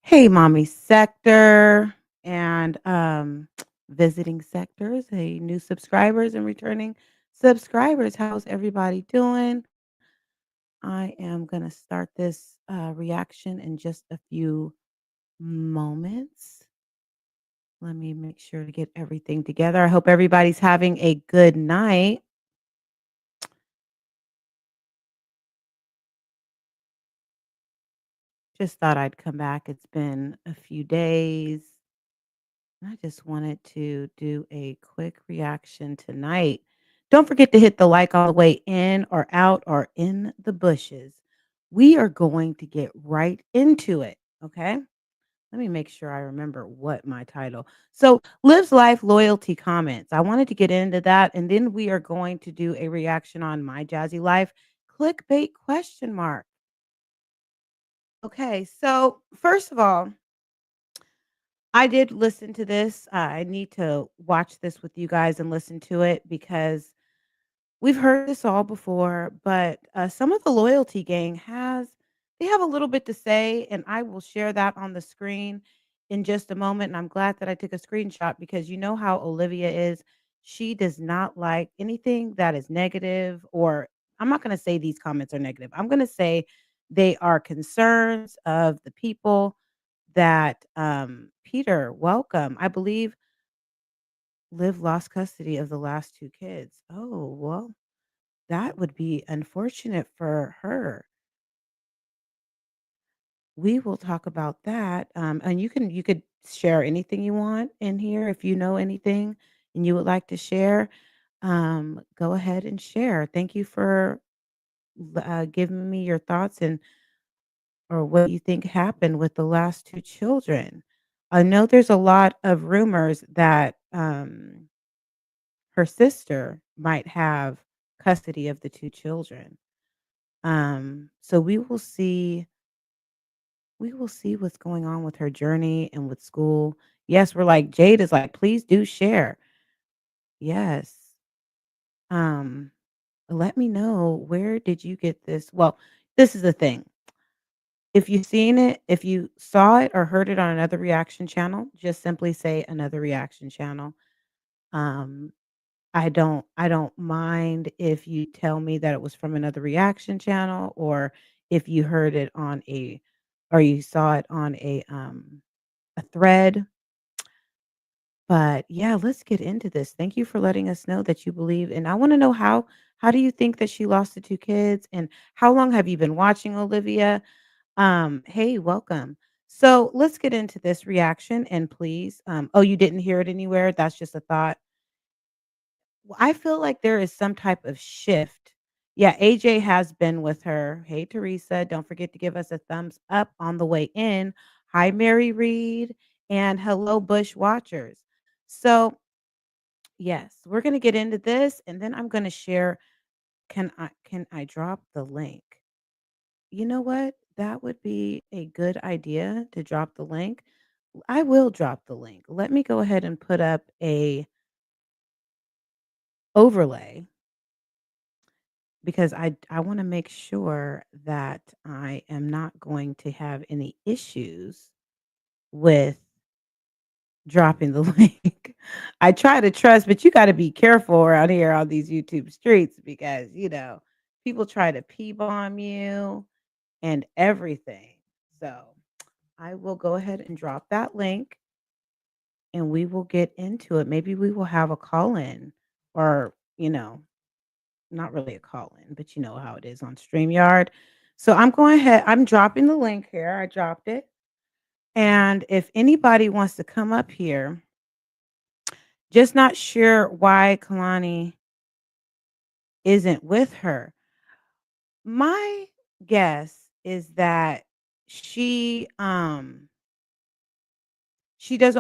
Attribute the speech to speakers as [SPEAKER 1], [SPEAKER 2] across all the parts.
[SPEAKER 1] Hey, mommy sector and visiting sectors, hey, new subscribers and returning subscribers. How's everybody doing? I am going to start this reaction in just a few moments. Let me make sure to get everything together. I hope everybody's having a good night. Just thought I'd come back. It's been a few days. I just wanted to do a quick reaction tonight. Don't forget to hit the like all the way in or out or in the bushes. We are going to get right into it. Okay. Let me make sure I remember what my title. So, Lives Life Loyalty Comments. I wanted to get into that. And then we are going to do a reaction on My Jazzy Life clickbait question mark. Okay. So, first of all, I did listen to this. I need to watch this with you guys and listen to it because we've heard this all before, but some of the loyalty gang they have a little bit to say, and I will share that on the screen in just a moment. And I'm glad that I took a screenshot because you know how Olivia is. She does not like anything that is negative, or I'm not going to say these comments are negative. I'm going to say they are concerns of the people that Peter, welcome. I believe Liv lost custody of the last two kids. Oh, well, that would be unfortunate for her. We will talk about that. And you could share anything you want in here. If you know anything and you would like to share, go ahead and share. Thank you for giving me your thoughts and or what you think happened with the last two children. I know there's a lot of rumors that her sister might have custody of the two children. So we will see what's going on with her journey and with school. Yes, we're like Jade is like, please do share. Yes. Um, Let me know, where did you get this? Well, this is the thing. If you saw it or heard it on another reaction channel, just simply say another reaction channel. Um, I don't mind if you tell me that it was from another reaction channel, or if you heard it on a or you saw it on a thread. But yeah, let's get into this. Thank you for letting us know that you believe, and I want to know how do you think that she lost the two kids, and how long have you been watching Olivia? Hey, welcome. So let's get into this reaction, and please, oh, you didn't hear it anywhere. That's just a thought. Well, I feel like there is some type of shift. Yeah, AJ has been with her. Hey, Teresa, don't forget to give us a thumbs up on the way in. Hi, Mary Reed, and hello, Bush Watchers. So, yes, we're gonna get into this, and then I'm gonna share. Can I drop the link? You know what? That would be a good idea to drop the link. I will drop the link. Let me go ahead and put up a overlay because I want to make sure that I am not going to have any issues with dropping the link. I try to trust, but you got to be careful around here on these YouTube streets because, people try to pee bomb you and everything. So I will go ahead and drop that link and we will get into it. Maybe we will have a call in or, not really a call in, but you know how it is on StreamYard. So I'm going ahead, I'm dropping the link here. I dropped it. And if anybody wants to come up here, just not sure why Kalani isn't with her. My guess is that she doesn't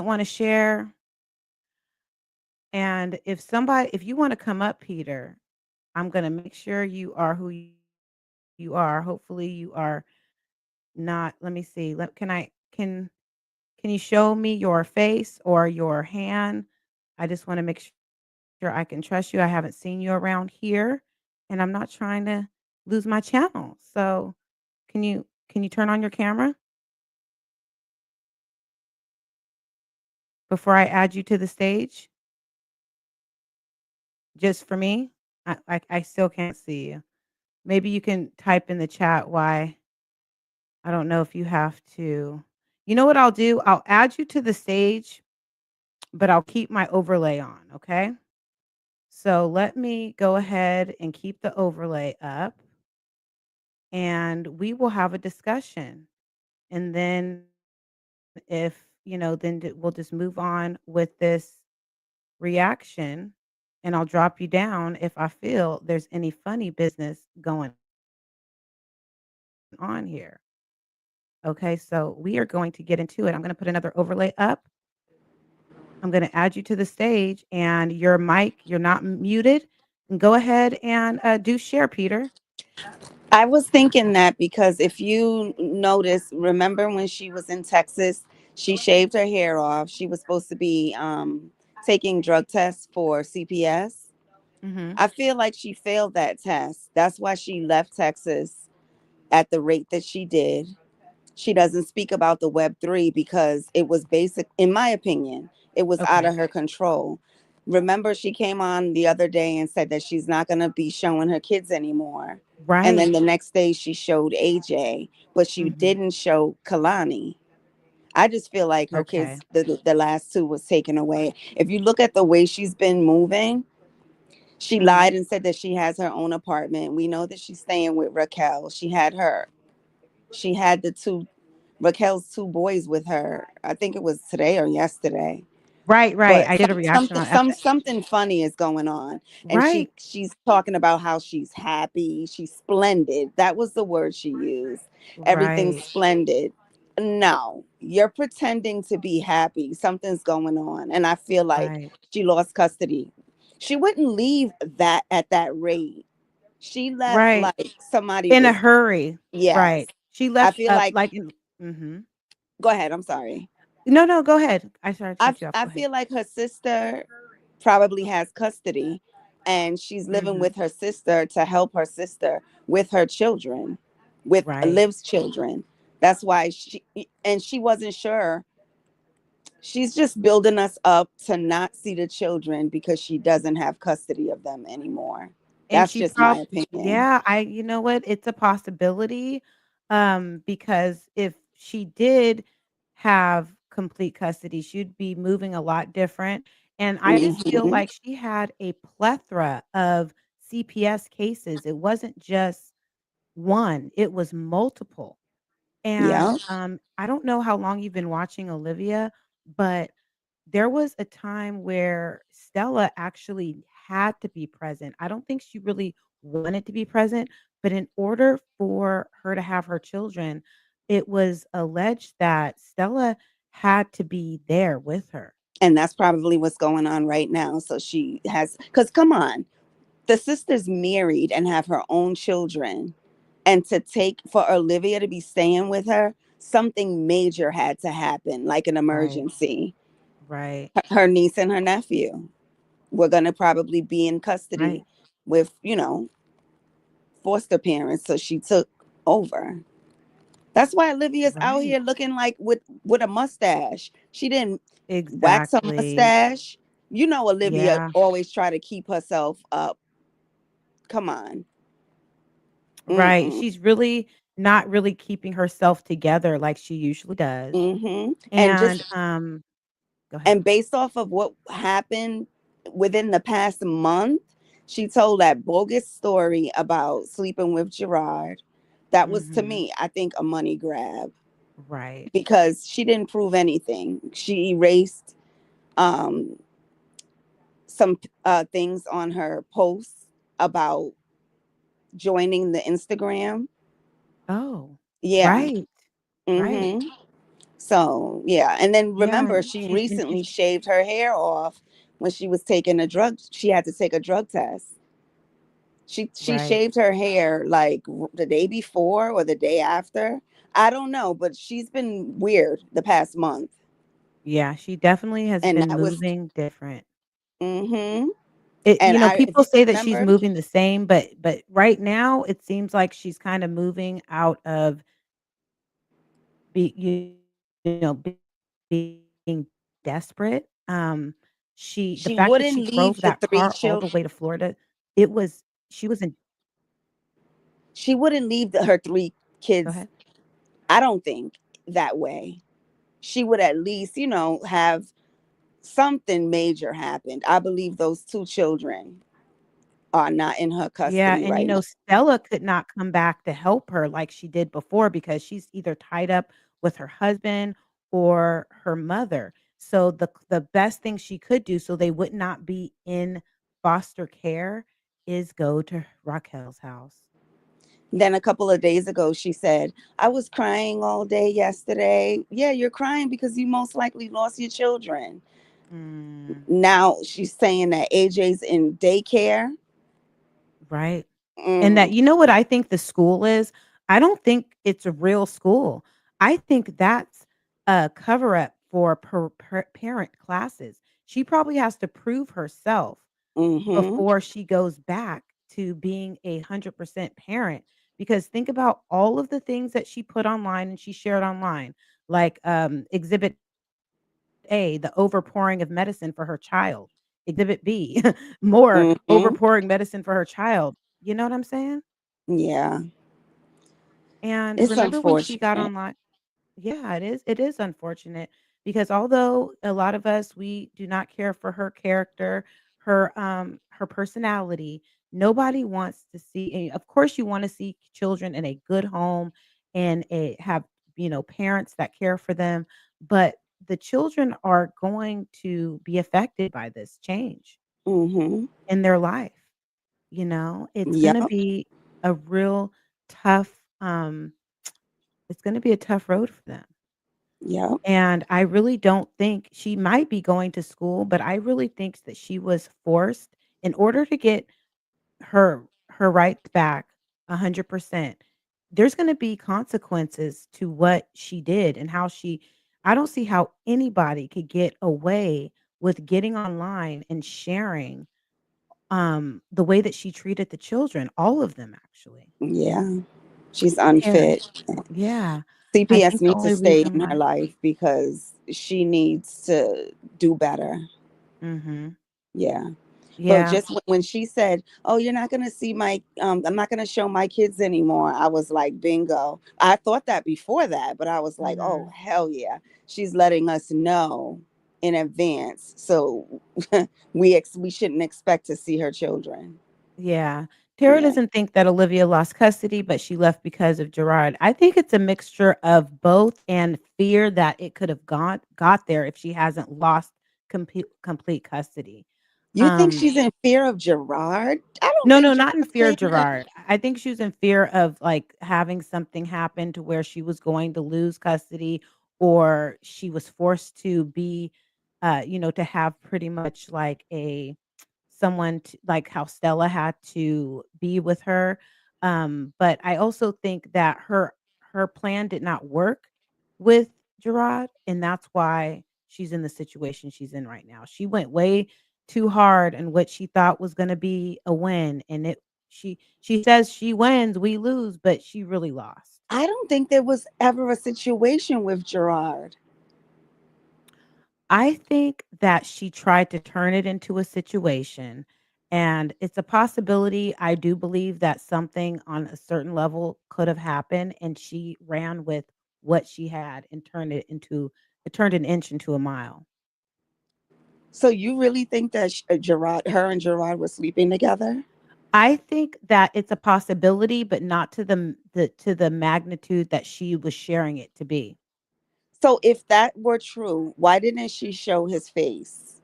[SPEAKER 1] want to share. And if you want to come up, Peter, I'm gonna make sure you are who you are. Hopefully you are not. Let me see. Can you show me your face or your hand? I just want to make sure I can trust you. I haven't seen you around here, and I'm not trying to lose my channel. So can you turn on your camera? before I add you to the stage, just for me? I still can't see you. Maybe you can type in the chat why. I don't know if you have to. You know what I'll do? I'll add you to the stage, but I'll keep my overlay on, okay? So let me go ahead and keep the overlay up and we will have a discussion. And then if, then we'll just move on with this reaction and I'll drop you down if I feel there's any funny business going on here. Okay, so we are going to get into it. I'm going to put another overlay up. I'm going to add you to the stage and your mic, you're not muted. And go ahead and do share, Peter.
[SPEAKER 2] I was thinking that because if you notice, remember when she was in Texas, she shaved her hair off. She was supposed to be taking drug tests for CPS.
[SPEAKER 1] Hmm.
[SPEAKER 2] I feel like she failed that test. That's why she left Texas at the rate that she did. She doesn't speak about the Web3 because it was basic, in my opinion, it was out
[SPEAKER 1] Okay.
[SPEAKER 2] of her control. Remember, she came on the other day and said that she's not going to be showing her kids anymore. And then
[SPEAKER 1] Right.
[SPEAKER 2] the next day she showed AJ, but she
[SPEAKER 1] Hmm.
[SPEAKER 2] didn't show Kalani. I just feel like her
[SPEAKER 1] Okay.
[SPEAKER 2] kids, the last two was taken away. If you look at the way she's been moving, she
[SPEAKER 1] Hmm.
[SPEAKER 2] lied and said that she has her own apartment. We know that she's staying with Raquel. She had the two Raquel's two boys with her. I think it was today or yesterday.
[SPEAKER 1] Right, right.
[SPEAKER 2] But
[SPEAKER 1] I did a reaction on FX.
[SPEAKER 2] something funny is going on. And
[SPEAKER 1] Right,
[SPEAKER 2] she's talking about how she's happy, she's splendid. That was the word she used. Everything's
[SPEAKER 1] right,
[SPEAKER 2] splendid. No, you're pretending to be happy. Something's going on. And I feel like
[SPEAKER 1] right,
[SPEAKER 2] she lost custody. She wouldn't leave that at that rate. She left
[SPEAKER 1] right.
[SPEAKER 2] like somebody
[SPEAKER 1] In a
[SPEAKER 2] was,
[SPEAKER 1] hurry.
[SPEAKER 2] yes.
[SPEAKER 1] Right. She
[SPEAKER 2] I
[SPEAKER 1] left
[SPEAKER 2] feel
[SPEAKER 1] up
[SPEAKER 2] like,
[SPEAKER 1] like in. Mhm.
[SPEAKER 2] go ahead, I'm sorry.
[SPEAKER 1] No, no, go ahead. I started to cut you off.
[SPEAKER 2] I
[SPEAKER 1] Go ahead.
[SPEAKER 2] feel like her sister probably has custody and she's living
[SPEAKER 1] Mhm.
[SPEAKER 2] with her sister to help her sister with her children, with
[SPEAKER 1] Right.
[SPEAKER 2] Liv's children. That's why she wasn't sure. She's just building us up to not see the children because she doesn't have custody of them anymore.
[SPEAKER 1] And
[SPEAKER 2] That's
[SPEAKER 1] she
[SPEAKER 2] just my
[SPEAKER 1] prob
[SPEAKER 2] opinion.
[SPEAKER 1] yeah, you know what? It's a possibility, because if she did have complete custody, she'd be moving a lot different, and I just feel
[SPEAKER 2] Hmm.
[SPEAKER 1] like she had a plethora of CPS cases. It wasn't just 1, it was multiple. And,
[SPEAKER 2] Yeah.
[SPEAKER 1] I don't know how long you've been watching Olivia, but there was a time where Stella actually had to be present. I don't think she really wanted to be present, but in order for her to have her children, it was alleged that Stella had to be there with her.
[SPEAKER 2] And that's probably what's going on right now. So she has, because come on, the sister's married and have her own children, and to take for Olivia to be staying with her, something major had to happen, like an
[SPEAKER 1] Right,
[SPEAKER 2] emergency.
[SPEAKER 1] right,
[SPEAKER 2] Her niece and her nephew were going to probably be in custody
[SPEAKER 1] right,
[SPEAKER 2] with, foster parents, so she took over. That's why Olivia's out
[SPEAKER 1] right.
[SPEAKER 2] here looking like with a mustache. She didn't wax her
[SPEAKER 1] Exactly.
[SPEAKER 2] mustache. Olivia
[SPEAKER 1] Yeah,
[SPEAKER 2] always try to keep herself up. Come on.
[SPEAKER 1] right.
[SPEAKER 2] Mm-mm.
[SPEAKER 1] She's really not really keeping herself together like she usually does.
[SPEAKER 2] Mm-hmm. And
[SPEAKER 1] And,
[SPEAKER 2] just
[SPEAKER 1] go ahead.
[SPEAKER 2] And based off of what happened within the past month, she told that bogus story about sleeping with Gerard. That was, to
[SPEAKER 1] Mhm.
[SPEAKER 2] me, I think, a money grab
[SPEAKER 1] Right.
[SPEAKER 2] because she didn't prove anything. She erased um, some things on her posts about joining the Instagram.
[SPEAKER 1] Oh,
[SPEAKER 2] Yeah.
[SPEAKER 1] right, right.
[SPEAKER 2] Hmm. So, yeah. And then
[SPEAKER 1] Yeah,
[SPEAKER 2] remember, she
[SPEAKER 1] she's
[SPEAKER 2] recently shaved her hair off when she was taking a drug. She had to take a drug test. She
[SPEAKER 1] right.
[SPEAKER 2] shaved her hair like the day before or the day after. I don't know, but she's been weird the past month.
[SPEAKER 1] Yeah, she definitely has
[SPEAKER 2] And
[SPEAKER 1] been
[SPEAKER 2] that was
[SPEAKER 1] moving different.
[SPEAKER 2] mm-hmm.
[SPEAKER 1] You
[SPEAKER 2] And
[SPEAKER 1] know,
[SPEAKER 2] if
[SPEAKER 1] people
[SPEAKER 2] you
[SPEAKER 1] say that she's
[SPEAKER 2] remember,
[SPEAKER 1] moving the same, but right now it seems like she's kinda moving out of be you know, being desperate. The
[SPEAKER 2] She
[SPEAKER 1] fact that
[SPEAKER 2] wouldn't
[SPEAKER 1] she drove
[SPEAKER 2] leave the
[SPEAKER 1] that
[SPEAKER 2] three
[SPEAKER 1] car all the
[SPEAKER 2] children.
[SPEAKER 1] way to Florida, it was she was in
[SPEAKER 2] She wouldn't leave her three
[SPEAKER 1] Go
[SPEAKER 2] kids.
[SPEAKER 1] ahead.
[SPEAKER 2] I don't think that way. She would at least, have something major happened. I believe those two children are not in her
[SPEAKER 1] Yeah,
[SPEAKER 2] custody
[SPEAKER 1] and,
[SPEAKER 2] right now.
[SPEAKER 1] Stella could not come back to help her like she did before because she's either tied up with her husband or her mother. So the best thing she could do so they would not be in foster care is go to Raquel's house.
[SPEAKER 2] Then a couple of days ago, she said, I was crying all day yesterday. Yeah, you're crying because you most likely lost your children.
[SPEAKER 1] Mm,
[SPEAKER 2] Now she's saying that AJ's in daycare.
[SPEAKER 1] right. And that
[SPEAKER 2] Mm,
[SPEAKER 1] you know what I think the school is? I don't think it's a real school. I think that's a cover up for parent classes. She probably has to prove herself
[SPEAKER 2] mm-hmm,
[SPEAKER 1] before she goes back to being 100% parent, because think about all of the things that she put online and she shared online, like, exhibit A, the overpouring of medicine for her child. Exhibit B, more
[SPEAKER 2] mm-hmm.
[SPEAKER 1] overpouring medicine for her child. You know what I'm saying?
[SPEAKER 2] Yeah,
[SPEAKER 1] And
[SPEAKER 2] it's
[SPEAKER 1] remember when she got
[SPEAKER 2] unfortunate.
[SPEAKER 1] online. Yeah, it is unfortunate because although a lot of us, we do not care for her character, her personality, nobody wants to see of course you wanna see children in a good home and have, parents that care for them, but the children are going to be affected by this change
[SPEAKER 2] Mm-hmm.
[SPEAKER 1] in their life, you know? It's gonna
[SPEAKER 2] Yep,
[SPEAKER 1] be a real tough, it's gonna be a tough road for them.
[SPEAKER 2] yep.
[SPEAKER 1] And I really don't think she might be going to school, but I really think that she was forced in order to get her rights back 100%. There's gonna be consequences to what she did and how she I don't see how anybody could get away with getting online and sharing, the way that she treated the children, all of them actually.
[SPEAKER 2] Yeah, she's
[SPEAKER 1] I can't.
[SPEAKER 2] unfit.
[SPEAKER 1] Yeah. I
[SPEAKER 2] CPS
[SPEAKER 1] think the
[SPEAKER 2] needs to
[SPEAKER 1] only
[SPEAKER 2] stay
[SPEAKER 1] reason
[SPEAKER 2] in her
[SPEAKER 1] why.
[SPEAKER 2] life because she needs to do better.
[SPEAKER 1] Mhm.
[SPEAKER 2] Yeah. But
[SPEAKER 1] Yeah.
[SPEAKER 2] just when she said, "Oh, you're not gonna see my, I'm not gonna show my kids anymore," I was like, "Bingo!" I thought that before that, but I was like, "Oh,
[SPEAKER 1] Mhm.
[SPEAKER 2] hell yeah!" She's letting us know in advance, so we shouldn't expect to see her children.
[SPEAKER 1] Yeah. Tara
[SPEAKER 2] Yeah.
[SPEAKER 1] doesn't think that Olivia lost custody, but she left because of Gerard. I think it's a mixture of both and fear that it could have got there if she hasn't lost complete custody.
[SPEAKER 2] You think
[SPEAKER 1] Um,
[SPEAKER 2] she's in fear of Gerard? I don't
[SPEAKER 1] no,
[SPEAKER 2] think
[SPEAKER 1] no, not in
[SPEAKER 2] Gerard's
[SPEAKER 1] fear of
[SPEAKER 2] saying that.
[SPEAKER 1] Gerard. I think she was in fear of, like, having something happen to where she was going to lose custody or she was forced to be, to have pretty much like a someone to like how Stella had to be with her. But I also think that her plan did not work with Gerard, and that's why she's in the situation she's in right now. She went way too hard in what she thought was gonna be a win, and she says she wins, we lose, but she really lost.
[SPEAKER 2] I don't think there was ever a situation with Gerard.
[SPEAKER 1] I think that she tried to turn it into a situation, and it's a possibility. I do believe that something on a certain level could have happened, and she ran with what she had and it turned an inch into a mile.
[SPEAKER 2] So you really think that Gerard, her and Gerard were sleeping together?
[SPEAKER 1] I think that it's a possibility, but not to the magnitude that she was sharing it to be.
[SPEAKER 2] So if that were true, why didn't she show his face?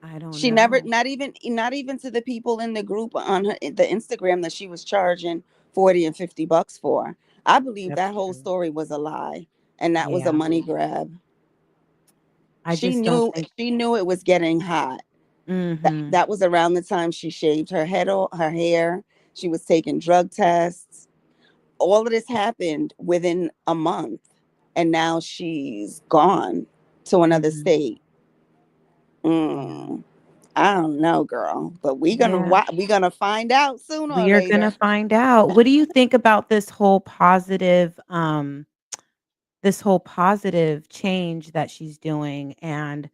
[SPEAKER 1] I don't
[SPEAKER 2] She never,
[SPEAKER 1] know.
[SPEAKER 2] not even to the people in the group on the Instagram that she was charging 40 and $50 for. I believe
[SPEAKER 1] That's
[SPEAKER 2] that whole
[SPEAKER 1] true.
[SPEAKER 2] story was a lie and that was a
[SPEAKER 1] Yeah.
[SPEAKER 2] money grab.
[SPEAKER 1] I
[SPEAKER 2] She
[SPEAKER 1] just don't
[SPEAKER 2] knew
[SPEAKER 1] think.
[SPEAKER 2] she knew it was getting hot. That
[SPEAKER 1] Mhm.
[SPEAKER 2] that was around the time she shaved her head, her hair. She was taking drug tests. All of this happened within a month, and now she's gone to another
[SPEAKER 1] Mhm.
[SPEAKER 2] state.
[SPEAKER 1] Yeah.
[SPEAKER 2] Mm, I don't know, girl, but
[SPEAKER 1] Yeah.
[SPEAKER 2] we gonna find out sooner or
[SPEAKER 1] We are
[SPEAKER 2] later.
[SPEAKER 1] gonna find out. What do you think about this whole positive, this whole positive change that she's doing, and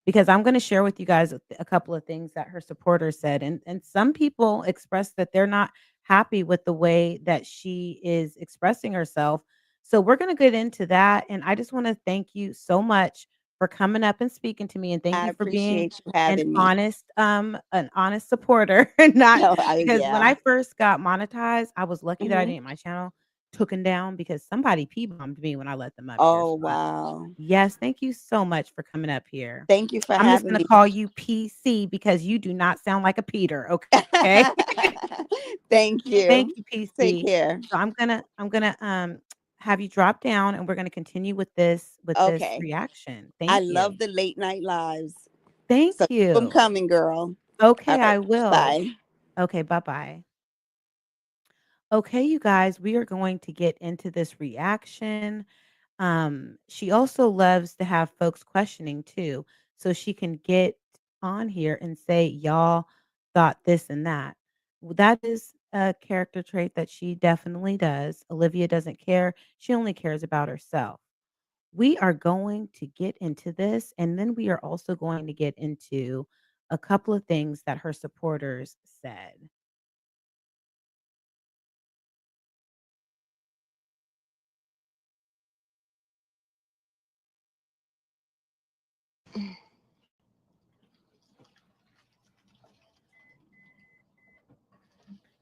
[SPEAKER 1] because I'm gonna share with you guys a couple of things that her supporters said, and some people expressed that they're not happy with the way that she is expressing herself. So we're gonna get into that, and I just wanna thank you so much for coming up and speaking to me, and thank
[SPEAKER 2] I
[SPEAKER 1] you for being
[SPEAKER 2] appreciate you having me.
[SPEAKER 1] an honest supporter, and not
[SPEAKER 2] Oh,
[SPEAKER 1] because when
[SPEAKER 2] yeah.
[SPEAKER 1] I first got monetized, I was lucky that I
[SPEAKER 2] Hmm.
[SPEAKER 1] didn't get my channel taken down because somebody P-bombed me when I let them up here,
[SPEAKER 2] Oh,
[SPEAKER 1] so
[SPEAKER 2] wow.
[SPEAKER 1] yes, thank you so much for coming up here.
[SPEAKER 2] Thank you for
[SPEAKER 1] I'm just
[SPEAKER 2] having
[SPEAKER 1] gonna
[SPEAKER 2] me.
[SPEAKER 1] call you PC because you do not sound like a Peter, okay?
[SPEAKER 2] Thank
[SPEAKER 1] Thank
[SPEAKER 2] you.
[SPEAKER 1] you,
[SPEAKER 2] Take
[SPEAKER 1] PC.
[SPEAKER 2] care.
[SPEAKER 1] So I'm gonna have you drop down and we're gonna continue with this
[SPEAKER 2] Okay.
[SPEAKER 1] reaction.
[SPEAKER 2] I
[SPEAKER 1] Thank you.
[SPEAKER 2] love the late night lives. So
[SPEAKER 1] Thank
[SPEAKER 2] keep them
[SPEAKER 1] you.
[SPEAKER 2] coming, girl. All
[SPEAKER 1] Okay,
[SPEAKER 2] right.
[SPEAKER 1] I will.
[SPEAKER 2] Bye.
[SPEAKER 1] Okay, bye-bye. Okay, you guys, we are going to get into this reaction. She also loves to have folks questioning too, so she can get on here and say, "Y'all thought this and that." That is a character trait that she definitely does. Olivia doesn't care. She only cares about herself. We are going to get into this, and then we are also going to get into a couple of things that her supporters said.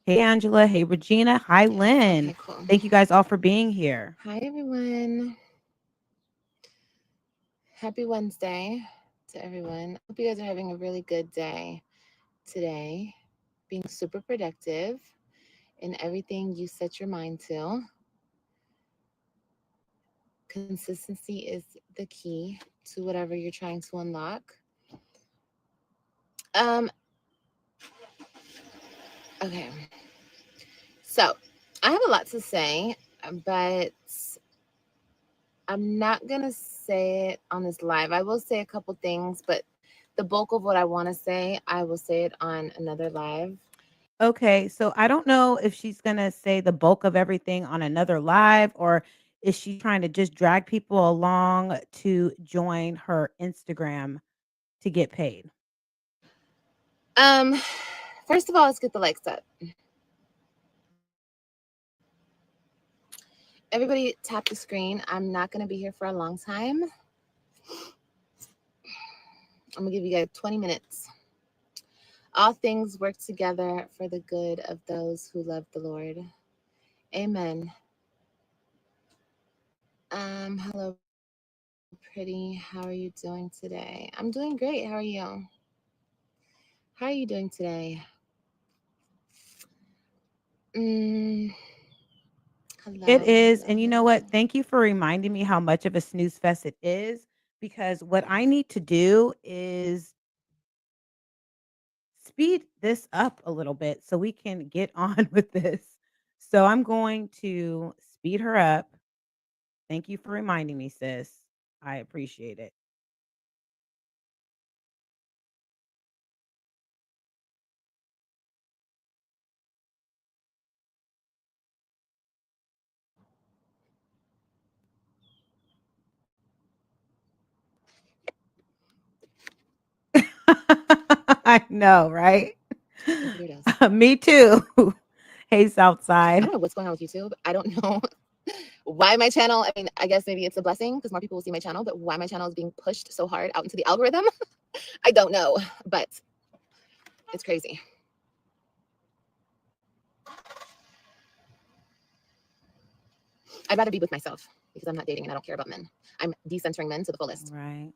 [SPEAKER 1] Hey, Angela. Hey, Regina. Hi, Lynn.
[SPEAKER 3] Okay, cool.
[SPEAKER 1] Thank you guys all for being here.
[SPEAKER 3] Hi, everyone. Happy Wednesday to everyone. Hope you guys are having a really good day today, being super productive in everything you set your mind to. Consistency is the key to whatever you're trying to unlock. Um, okay. So, I have a lot to say, but I'm not going to say it on this live. I will say a couple things, but the bulk of what I want to say, I will say it on another live.
[SPEAKER 1] Okay, so I don't know if she's gonna say the bulk of everything on another live, or is she trying to just drag people along to join her Instagram to get paid?
[SPEAKER 3] Um, First of all, let's get the likes up. Everybody tap the screen. I'm not going to be here for a long time. I'm going to give you guys 20 minutes. All things work together for the good of those who love the Lord. Amen. Hello, pretty. How are you doing today? I'm doing great. How are you? How are you doing today? Mm,
[SPEAKER 1] It
[SPEAKER 3] hello,
[SPEAKER 1] is,
[SPEAKER 3] hello,
[SPEAKER 1] and you know
[SPEAKER 3] hello.
[SPEAKER 1] what? Thank you for reminding me how much of a snooze fest it is, because what I need to do is speed this up a little bit so we can get on with this. So I'm going to speed her up. Thank you for reminding me, sis. I appreciate it. I know, right?
[SPEAKER 3] Bunch of weirdos.
[SPEAKER 1] Me too. Hey,
[SPEAKER 3] I
[SPEAKER 1] Southside.
[SPEAKER 3] don't know what's going on with YouTube. I don't know why my channel, I mean, I guess maybe it's a blessing because more people will see my channel, but why my channel is being pushed so hard out into the algorithm, I don't know, but it's crazy. I'd rather be with myself because I'm not dating and I don't care about men. I'm decentering men to the fullest.
[SPEAKER 1] Right.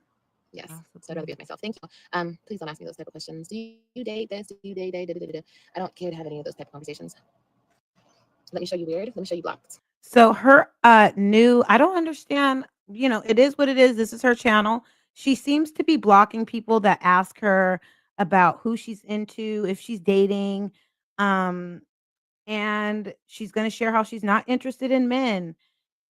[SPEAKER 3] Yes. So I'd rather be
[SPEAKER 1] Possibly.
[SPEAKER 3] with myself. Thank you. Please don't ask me those type of questions. Do you date this? Do you date? Da, da, da, da, da. I don't care to have any of those type of conversations. Let me show you weird. Let me show you blocked.
[SPEAKER 1] So her new I don't understand, it is what it is. This is her channel. She seems to be blocking people that ask her about who she's into, if she's dating, um and she's going to share how she's not interested in men.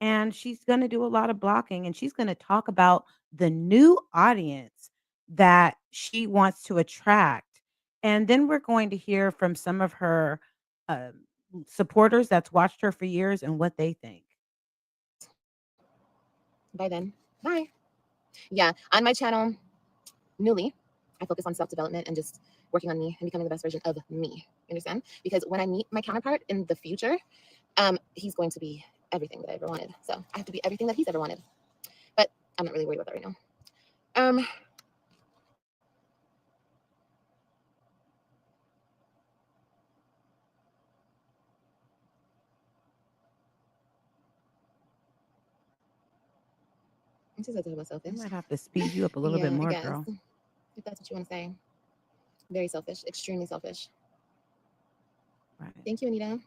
[SPEAKER 1] And she's gonna do a lot of blocking, and she's gonna talk about the new audience that she wants to attract. And then we're going to hear from some of her, supporters that's watched her for years and what they think.
[SPEAKER 3] By then, bye. Yeah, on my channel, newly, I focus on self development and just working on me and becoming the best version of me. You understand? Because when I meet my counterpart in the future, he's going to be everything that I ever wanted. So I have to be everything that he's ever wanted. But I'm not really worried about that right now. Um, I'm just talking about
[SPEAKER 1] I
[SPEAKER 3] selfish.
[SPEAKER 1] might have to speed you up a little bit
[SPEAKER 3] Yeah, I
[SPEAKER 1] more,
[SPEAKER 3] guess
[SPEAKER 1] girl.
[SPEAKER 3] if that's what you want to say. Very selfish, extremely selfish.
[SPEAKER 1] Right.
[SPEAKER 3] Thank you, Anita.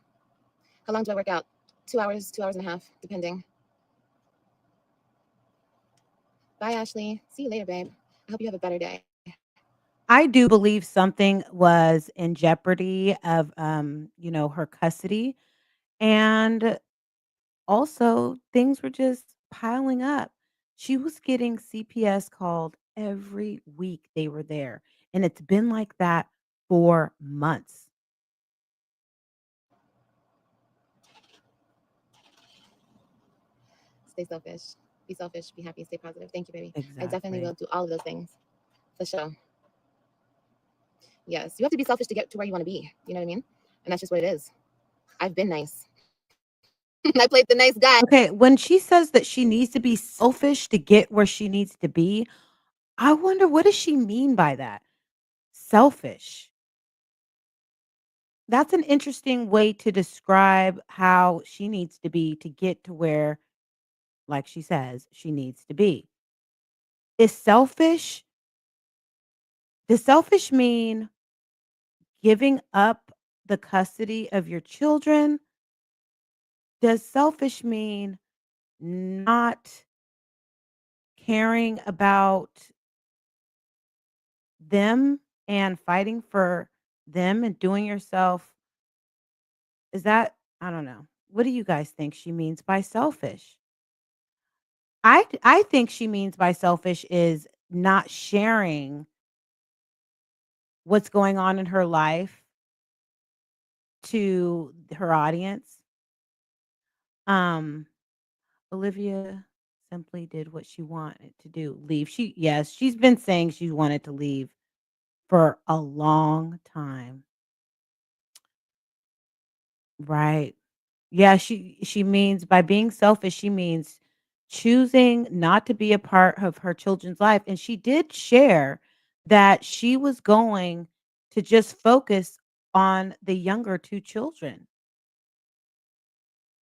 [SPEAKER 3] How long do I work out? 2 hours, 2 hours and a half, depending. Bye, Ashley. See you later, babe. I hope you have a better day.
[SPEAKER 1] I do believe something was in jeopardy of, her custody, and also things were just piling up. She was getting CPS called every week they were there, and it's been like that for months.
[SPEAKER 3] Stay selfish. Be selfish. Be happy. Stay positive. Thank you, baby. I definitely will
[SPEAKER 1] Exactly.
[SPEAKER 3] do all of those things for sure. Yes, you have to be selfish to get to where you want to be. You know what I mean? And that's just what it is. I've been nice. I played the nice guy.
[SPEAKER 1] Okay, when she says that she needs to be selfish to get where she needs to be, I wonder what does she mean by that? Selfish. That's an interesting way to describe how she needs to be to get to where, like she says, she needs to be. Is selfish does selfish mean giving up the custody of your children? Does selfish mean not caring about them and fighting for them and doing yourself is that I don't know. What do you guys think she means by selfish? I think she means by selfish is not sharing what's going on in her life to her audience. Um, Olivia simply did what she wanted to do. Leave. Yes, she's been saying she wanted to leave for a long time. Right. Yeah, she means by being selfish, she means choosing not to be a part of her children's life, and she did share that she was going to just focus on the younger 2 children.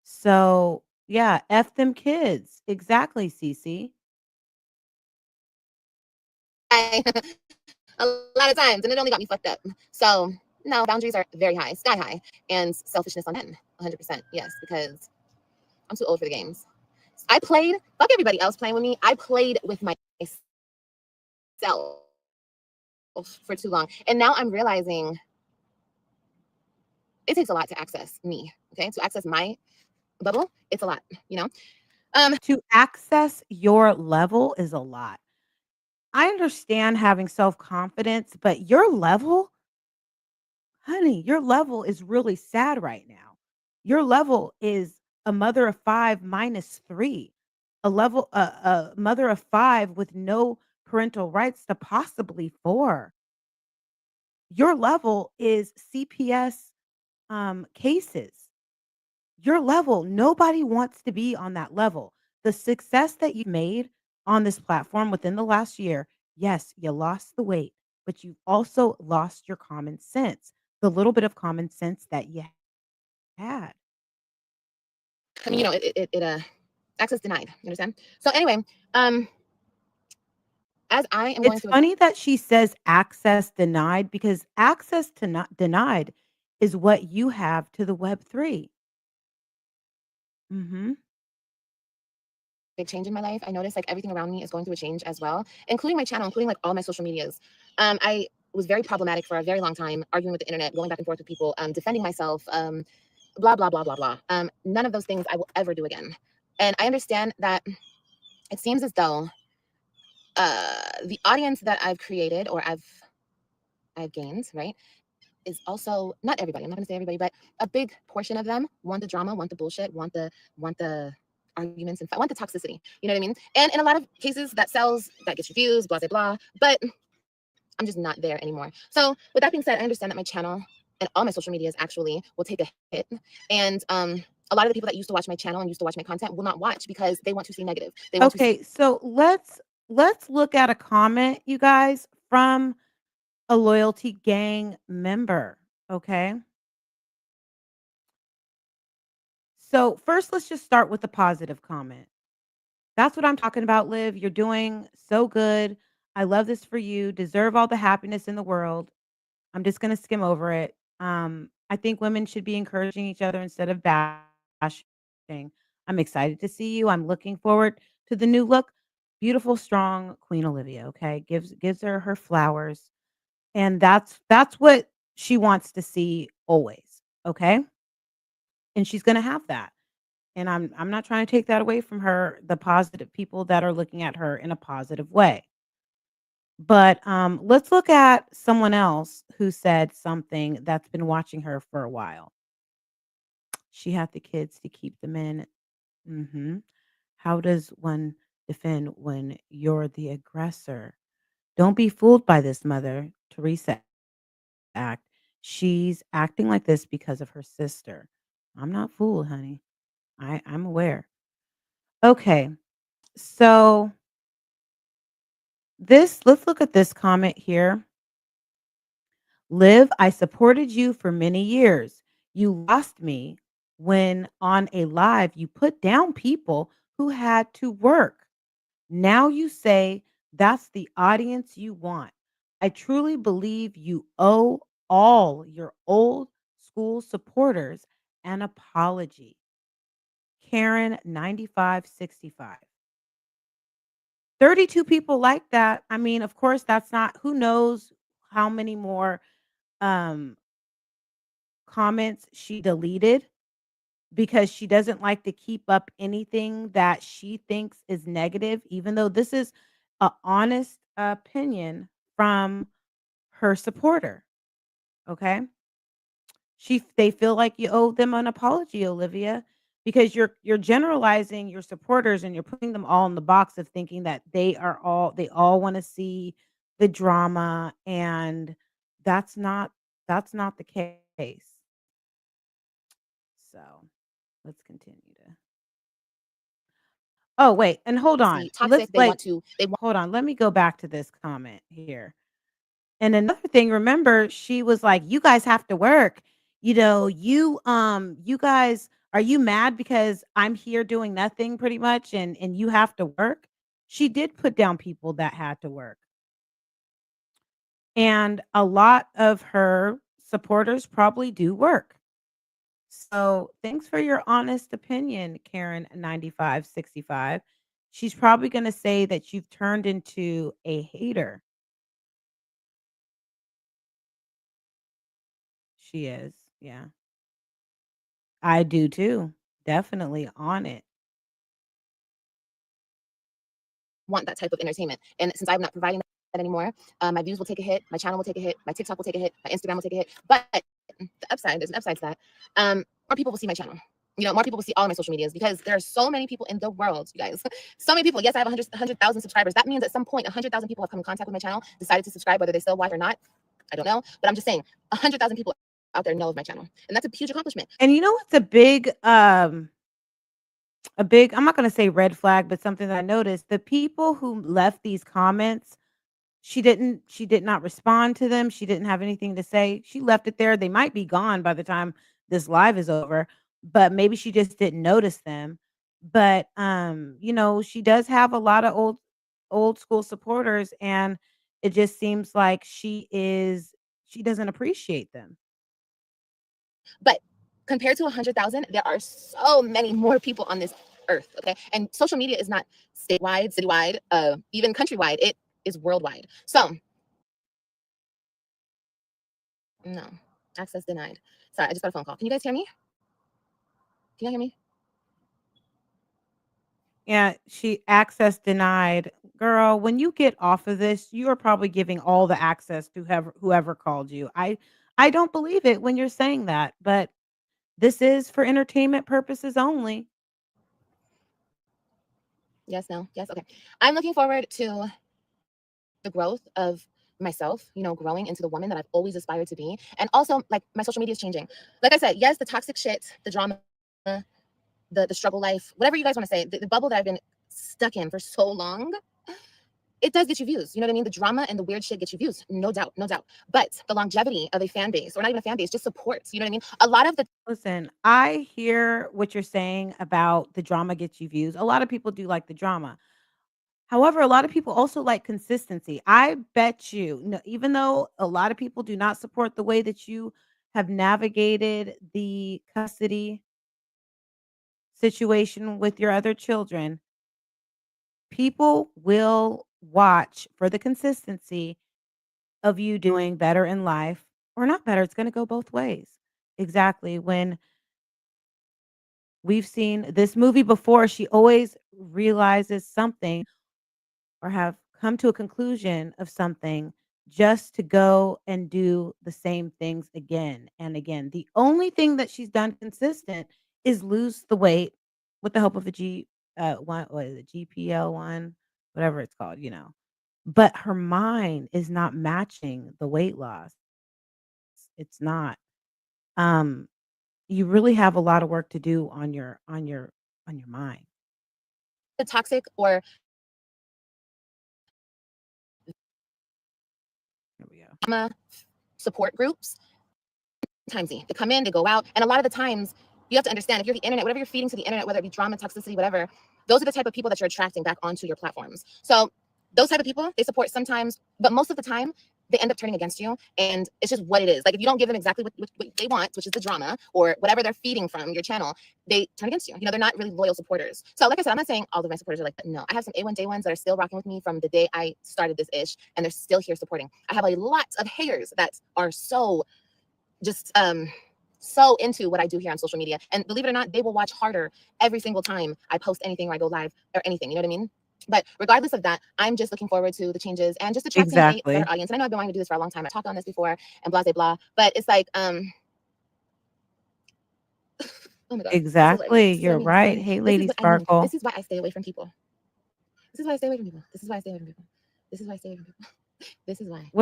[SPEAKER 1] So, yeah, F them kids. Exactly, Cece.
[SPEAKER 3] A lot of times, and it only got me fucked up. So, no, boundaries are very high, sky high, and selfishness on men, 100%. Yes, because I'm too old for the games. I played, fuck everybody else playing with me. I played with myself for too long. And now I'm realizing it takes a lot to access me, okay? To access my bubble, it's a lot, you know?
[SPEAKER 1] To access your level is a lot. I understand having self-confidence, but your level honey, your level is really sad right now. Your level is a mother of 5 minus 3. A mother of 5 with no parental rights to possibly 4. Your level is CPS, cases. Your level, nobody wants to be on that level. The success that you made on this platform within the last year, yes, you lost the weight, but you've also lost your common sense, the little bit of common sense that you had.
[SPEAKER 3] I mean, access denied, you understand? So anyway, um, as I am going
[SPEAKER 1] It's
[SPEAKER 3] through a
[SPEAKER 1] funny that she says access denied because access to not denied is what you have to the web 3. Mhm.
[SPEAKER 3] big change in my life, I noticed like everything around me is going through a change as well, including my channel, including like all my social medias. I was very problematic for a very long time, arguing with the internet, going back and forth with people, defending myself, blah blah blah blah blah. None of those things I will ever do again. And I understand that it seems as though the audience that I've created or I've gained, right, is also not everybody. I'm not gonna say everybody, but a big portion of them want the drama, want the bullshit, want the arguments and I want the toxicity. You know what I mean? And in a lot of cases, that sells, that gets reviews, blah blah blah. But I'm just not there anymore. So with that being said, I understand that my channel and all my social medias actually will take a hit. And a lot of the people that used to watch my channel and used to watch my content will not watch because they want to see negative. They want to see.
[SPEAKER 1] Okay, so let's look at a comment, you guys, from a loyalty gang member. Okay. So first, let's just start with the positive comment. That's what I'm talking about, Liv. You're doing so good. I love this for you. Deserve all the happiness in the world. I'm just gonna skim over it. I think women should be encouraging each other instead of bashing. I'm excited to see you. I'm looking forward to the new look. Beautiful, strong Queen Olivia. Okay, gives her flowers, and that's what she wants to see always. Okay, and she's gonna have that. And I'm not trying to take that away from her. The positive people that are looking at her in a positive way. But, let's look at someone else who said something that's been watching her for a while. She had the kids to keep them in. Mhm. How does one defend when you're the aggressor? Don't be fooled by this Mother Teresa act. She's acting like this because of her sister. I'm not fooled, honey. I'm aware. Okay. So, this let's look at this comment here. Liv, I supported you for many years. You lost me when on a live you put down people who had to work. Now you say that's the audience you want. I truly believe you owe all your old school supporters an apology. Karen 9565. 32 people like that. I mean, of course, that's not who knows how many more um comments she deleted because she doesn't like to keep up anything that she thinks is negative, even though this is a honest opinion from her supporter. Okay. They feel like you owe them an apology, Olivia, because you're generalizing your supporters and you're putting them all in the box of thinking that they all want to see the drama, and that's not that's not the case. So let's continue to. Oh, wait, and hold on.
[SPEAKER 3] See toxic. They want
[SPEAKER 1] Hold on. Let me go back to this comment here. And another thing, remember, she was like, "You guys have to work. You guys, are you mad because I'm here doing nothing pretty much and you have to work?" She did put down people that had to work. And a lot of her supporters probably do work. So, thanks for your honest opinion, Karen 9565. She's probably going to say that you've turned into a hater. She is. Yeah. I do too. Definitely on it.
[SPEAKER 3] that type of entertainment. And since I'm not providing that anymore, my views will take a hit, my channel will take a hit, my TikTok will take a hit, my Instagram will take a hit. But the upside, there's an upside to that. More people will see my channel. You know, more people will see all my social medias because there are so many people in the world, you guys. So many people. Yes, I have 100,000 subscribers. That means at some point, 100,000 people have come in contact with my channel, decided to subscribe, whether they still watch or not. I don't know. But I'm just saying, 100,000 people out there know of my channel. And that's a huge accomplishment.
[SPEAKER 1] And you know what's a big, I'm not going to say red flag, but something that I noticed, the people who left these comments, she did not respond to them. She didn't have anything to say. She left it there. They might be gone by the time this live is over, but maybe she just didn't notice them. But she does have a lot of old school supporters, and it just seems like she doesn't appreciate them.
[SPEAKER 3] But compared to 100,000, there are so many more people on this earth. Okay. And social media is not statewide, citywide, even countrywide. It is worldwide. So, no, access denied. Sorry, I just got a phone call. Can you guys hear me? Can you hear me?
[SPEAKER 1] Yeah, she access denied. Girl, when you get off of this, you are probably giving all the access to whoever called you. I don't believe it when you're saying that, but this is for entertainment purposes only.
[SPEAKER 3] Yes, no, yes, okay. I'm looking forward to the growth of myself, growing into the woman that I've always aspired to be. And also, like, my social media is changing. Like I said, yes, the toxic shit, the drama, the struggle life, whatever you guys want to say, the bubble that I've been stuck in for so long, it does get you views. You know what I mean? The drama and the weird shit gets you views, no doubt, no doubt. But the longevity of a fan base, or not even a fan base, just supports. You know what I mean? A lot of the
[SPEAKER 1] Listen, I hear what you're saying about the drama gets you views. A lot of people do like the drama. However, a lot of people also like consistency. I bet you, even though a lot of people do not support the way that you have navigated the custody situation with your other children, people will watch for the consistency of you doing better in life or not better. It's going to go both ways. Exactly. When we've seen this movie before, she always realizes something or have come to a conclusion of something just to go and do the same things again and again. The only thing that she's done consistent is lose the weight with the help of a what is it, GPL1, whatever it's called. But her mind is not matching the weight loss. It's not. Um, you really have a lot of work to do on your mind.
[SPEAKER 3] toxic or
[SPEAKER 1] There we go.
[SPEAKER 3] drama support groups, timesy. They come in, they go out, and a lot of the times you have to understand if you're the internet, whatever you're feeding to the internet, whether it be drama, toxicity, whatever, those are the type of people that you're attracting back onto your platforms. So those type of people, they support sometimes, but most of the time they end up turning against you, and it's just what it is. Like if you don't give them exactly what they want, which is the drama or whatever they're feeding from your channel, they turn against you. They're not really loyal supporters. So like I said, I'm not saying all of my supporters are like that. No, I have some A1 day ones that are still rocking with me from the day I started this ish, and they're still here supporting. I have a lot of haters that are just so into what I do here on social media. And believe it or not, they will watch harder every single time I post anything or I go live or anything. You know what I mean? But regardless of that, I'm just looking forward to the changes and just attracting a better
[SPEAKER 1] Exactly.
[SPEAKER 3] audience. And I know I've been wanting to do this for a long time. I've talked on this before and blah blah blah. But it's like, oh my god, this is what I mean.
[SPEAKER 1] Exactly.
[SPEAKER 3] This is what I
[SPEAKER 1] You're
[SPEAKER 3] mean. This is what I
[SPEAKER 1] right.
[SPEAKER 3] mean.
[SPEAKER 1] Hey,
[SPEAKER 3] This is
[SPEAKER 1] Lady
[SPEAKER 3] what I mean.
[SPEAKER 1] Sparkle.
[SPEAKER 3] This is why I stay away from people. This is why I stay away from people. This is why I stay away from people. This is why I stay away from people. This is why.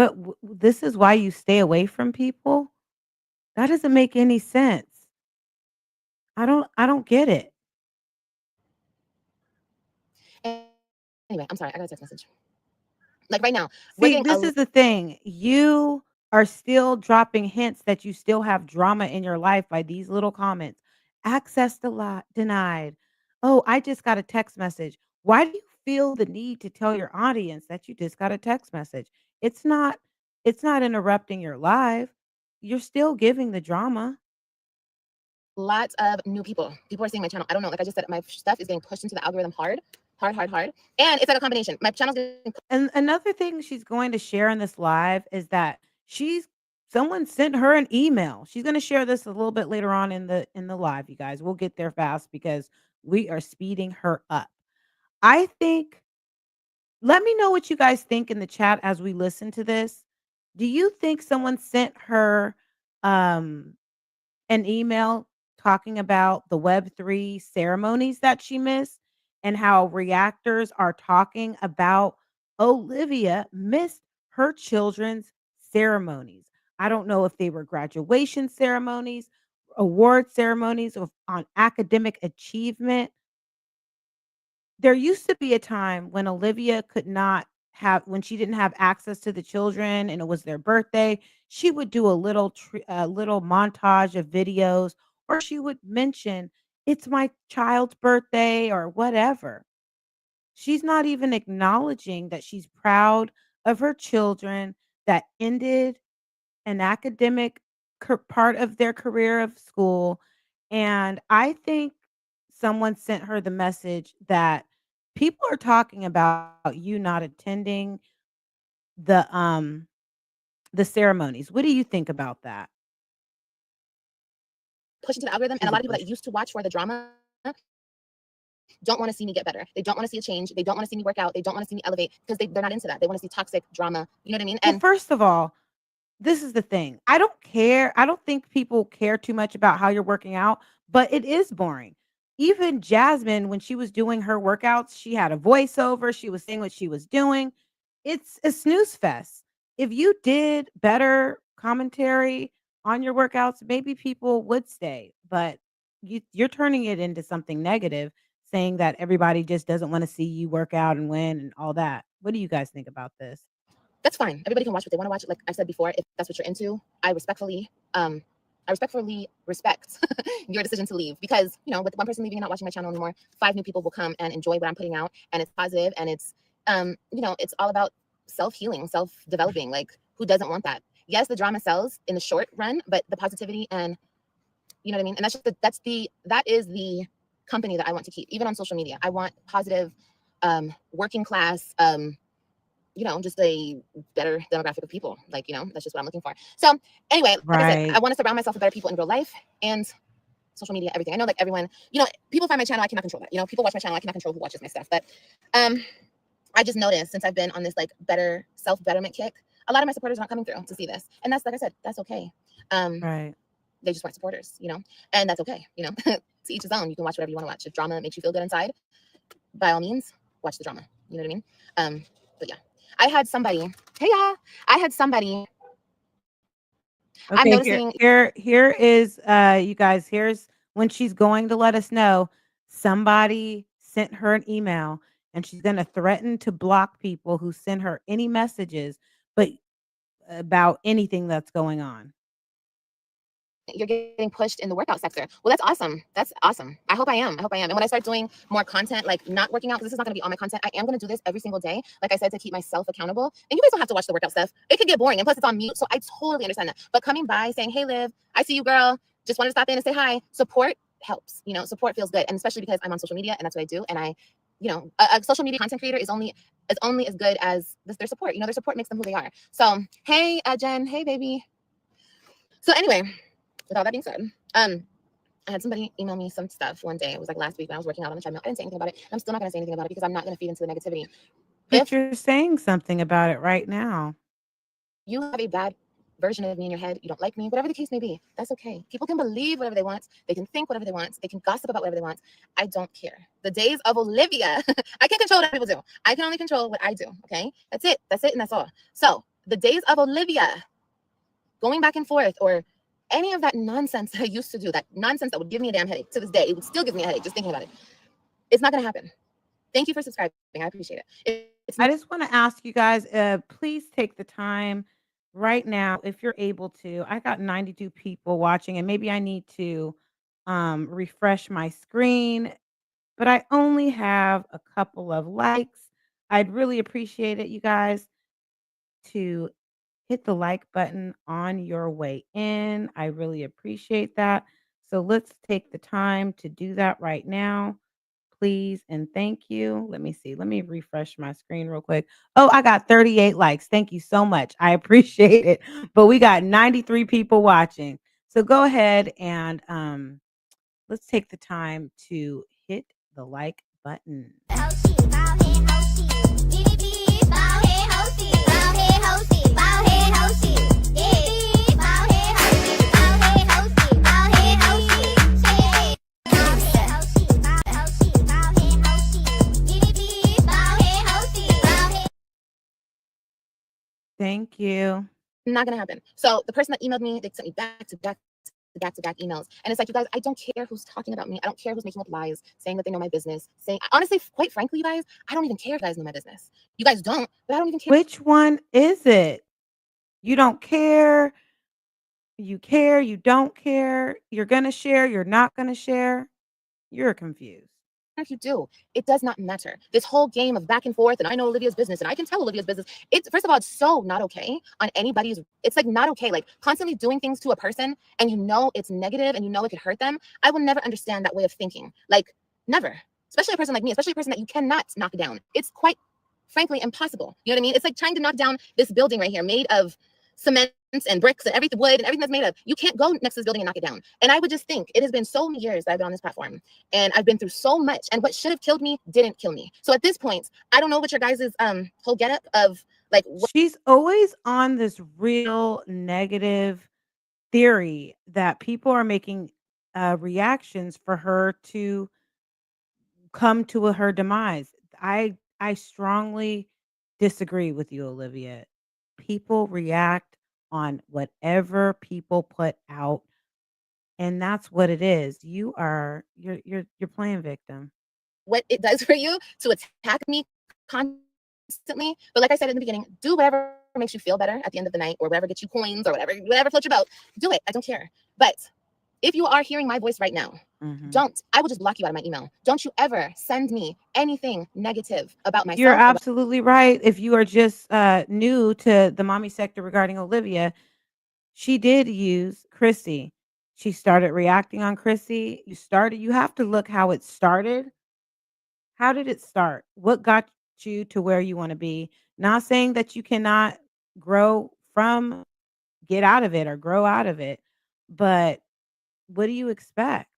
[SPEAKER 1] This is why you stay away from people? That doesn't make any sense. I don't get it.
[SPEAKER 3] Anyway, I'm sorry. I got a text message. Like right now, we're
[SPEAKER 1] See,
[SPEAKER 3] getting
[SPEAKER 1] this
[SPEAKER 3] a
[SPEAKER 1] is the thing. You are still dropping hints that you still have drama in your life by these little comments. Access denied. Oh, I just got a text message. Why do you feel the need to tell your audience that you just got a text message? It's not it's not interrupting your live. You're still giving the drama.
[SPEAKER 3] lots of new people. People are seeing my channel. I don't know. Like I just said, my stuff is getting pushed into the algorithm hard, hard, hard, hard. And it's like a combination. My channel's getting
[SPEAKER 1] And another thing she's going to share in this live is that she's someone sent her an email. She's going to share this a little bit later on in the live, you guys. We'll get there fast because we are speeding her up. I think let me know what you guys think in the chat as we listen to this. Do you think someone sent her um an email talking about the Web3 ceremonies that she missed and how reactors are talking about Olivia missed her children's ceremonies. I don't know if they were graduation ceremonies, award ceremonies on academic achievement. There used to be a time when Olivia could not have when she didn't have access to the children and it was their birthday, she would do a little montage of videos or she would mention it's my child's birthday or whatever. She's not even acknowledging that she's proud of her children that ended an academic part of their career of school, and I think someone sent her the message that people are talking about you not attending the, um, the ceremonies. What do you think about that?
[SPEAKER 3] pushed into the algorithm. And
[SPEAKER 1] To
[SPEAKER 3] a
[SPEAKER 1] the
[SPEAKER 3] lot of people
[SPEAKER 1] push.
[SPEAKER 3] that used to watch for the drama don't want to see me get better. They don't want to see a change. They don't want to see me work out. They don't want to see me elevate because they're not into that. They want to see toxic drama. You know what I mean?
[SPEAKER 1] Well,
[SPEAKER 3] And
[SPEAKER 1] first of all, this is the thing. I don't care. I don't think people care too much about how you're working out, but it is boring. even Jasmine, when she was doing her workouts, she had a voiceover, she was saying what she was doing. It's a snooze fest. If you did better commentary on your workouts, maybe people would stay, but you're turning it into something negative, saying that everybody just doesn't wanna see you work out and win and all that. What do you guys think about this?
[SPEAKER 3] That's fine. Everybody can watch what they want to watch. Like I said before, if that's what you're into, I respectfully respect your decision to leave because with one person leaving and not watching my channel anymore, 5 new people will come and enjoy what I'm putting out, and it's positive, and it's all about self-healing, self-developing. Like, who doesn't want that? Yes, the drama sells in the short run, but the positivity, and you know what I mean. And that is the company that I want to keep, even on social media. I want positive, working class, just a better demographic of people. Like, that's just what I'm looking for. So anyway, like I said, I
[SPEAKER 1] Right.
[SPEAKER 3] want to surround myself with better people in real life and social media, everything. I know, like, everyone, people find my channel, I cannot control that. People watch my channel, I cannot control who watches my stuff. But um, I just noticed, since I've been on this like better self-betterment kick, a lot of my supporters are not coming through to see this. And that's, like I said, that's okay.
[SPEAKER 1] Right.
[SPEAKER 3] They just weren't supporters, and that's okay. To each his own. You can watch whatever you want to watch. If drama makes you feel good inside, by all means, watch the drama. You know what I mean? But yeah, I had somebody. Hey y'all, I had somebody. I'm
[SPEAKER 1] Okay,
[SPEAKER 3] noticing.
[SPEAKER 1] here is, you guys, here's when she's going to let us know somebody sent her an email, and she's gonna threaten to block people who send her any messages, but about anything that's going on.
[SPEAKER 3] You're getting pushed in the workout sector. Well, that's awesome. That's awesome. I hope I am. I hope I am. And when I start doing more content, like not working out, because this is not going to be all my content, I am going to do this every single day. Like I said, to keep myself accountable. And you guys don't have to watch the workout stuff. It could get boring. And plus, it's on mute. So I totally understand that. But coming by saying, hey, Liv, I see you, girl. Just wanted to stop in and say hi. Support helps. Support feels good. And especially because I'm on social media and that's what I do. And a social media content creator is only as good as their support. Their support makes them who they are. So, hey, Jen. Hey, baby. So anyway, with all that being said, I had somebody email me some stuff one day. It was like last week when I was working out on the treadmill. I didn't say anything about it. And I'm still not going to say anything about it because I'm not going to feed into the negativity.
[SPEAKER 1] But
[SPEAKER 3] If
[SPEAKER 1] you're saying something about it right now.
[SPEAKER 3] you have a bad version of me in your head, you don't like me, whatever the case may be, that's okay. People can believe whatever they want. They can think whatever they want. They can gossip about whatever they want. I don't care. The days of Olivia, I can't control what people do. I can only control what I do. Okay. That's it. That's it. And that's all. So the days of Olivia going back and forth, or any of that nonsense that I used to do, that nonsense that would give me a damn headache to this day, it would still give me a headache just thinking about it. It's not going to happen. Thank you for subscribing. I appreciate it. It's
[SPEAKER 1] I
[SPEAKER 3] not.
[SPEAKER 1] just wanna ask you guys, please take the time right now, if you're able to. I got 92 people watching, and maybe I need to, refresh my screen, but I only have a couple of likes. I'd really appreciate it, you guys, to hit the like button on your way in. I really appreciate that. So let's take the time to do that right now, please, and thank you. Let me see. Let me refresh my screen real quick. Oh, I got 38 likes. Thank you so much. I appreciate it. But we got 93 people watching. So go ahead and let's take the time to hit the like button. Thank you.
[SPEAKER 3] Not gonna happen. So the person that emailed me, they sent me back to back emails. And it's like, you guys, I don't care who's talking about me. I don't care who's making up lies, saying that they know my business, saying, honestly, quite frankly, you guys, I don't even care if you guys know my business. You guys don't, but I don't even care.
[SPEAKER 1] Which one is it? You don't care, you don't care, you're gonna share, you're not gonna share. You're confused.
[SPEAKER 3] If you do, it does not matter. This whole game of back and forth, and I know Olivia's business, and I can tell Olivia's business. It's, first of all, it's so not okay on anybody's. It's like not okay. Like constantly doing things to a person, and it's negative, and it could hurt them. I will never understand that way of thinking. Like never. Especially a person like me, especially a person that you cannot knock down. It's quite frankly impossible. You know what I mean? It's like trying to knock down this building right here, made of cement and bricks and everything, wood and everything that's made of. You can't go next to this building and knock it down. And I would just think, it has been so many years that I've been on this platform, and I've been through so much, and what should have killed me didn't kill me. So at this point, I don't know what your guys' whole getup of like
[SPEAKER 1] She's always on this real negative theory that people are making reactions for her to come to her demise. I strongly disagree with you, Olivia. People react on whatever people put out, and that's what it is. You're playing victim.
[SPEAKER 3] what it does for you to attack me constantly. But like I said in the beginning, do whatever makes you feel better at the end of the night, or whatever gets you coins, or whatever floats your boat. Do it. I don't care. But if you are hearing my voice right now,
[SPEAKER 1] Mhm.
[SPEAKER 3] I will just block you out of my email. Don't you ever send me anything negative about
[SPEAKER 1] You're
[SPEAKER 3] myself or about
[SPEAKER 1] absolutely right. If you are just new to the mommy sector regarding Olivia, she did use Chrissy. She started reacting on Chrissy. You have to look how it started. How did it start? What got you to where you want to be? Not saying that you cannot grow from, get out of it or grow out of it, but what do you expect?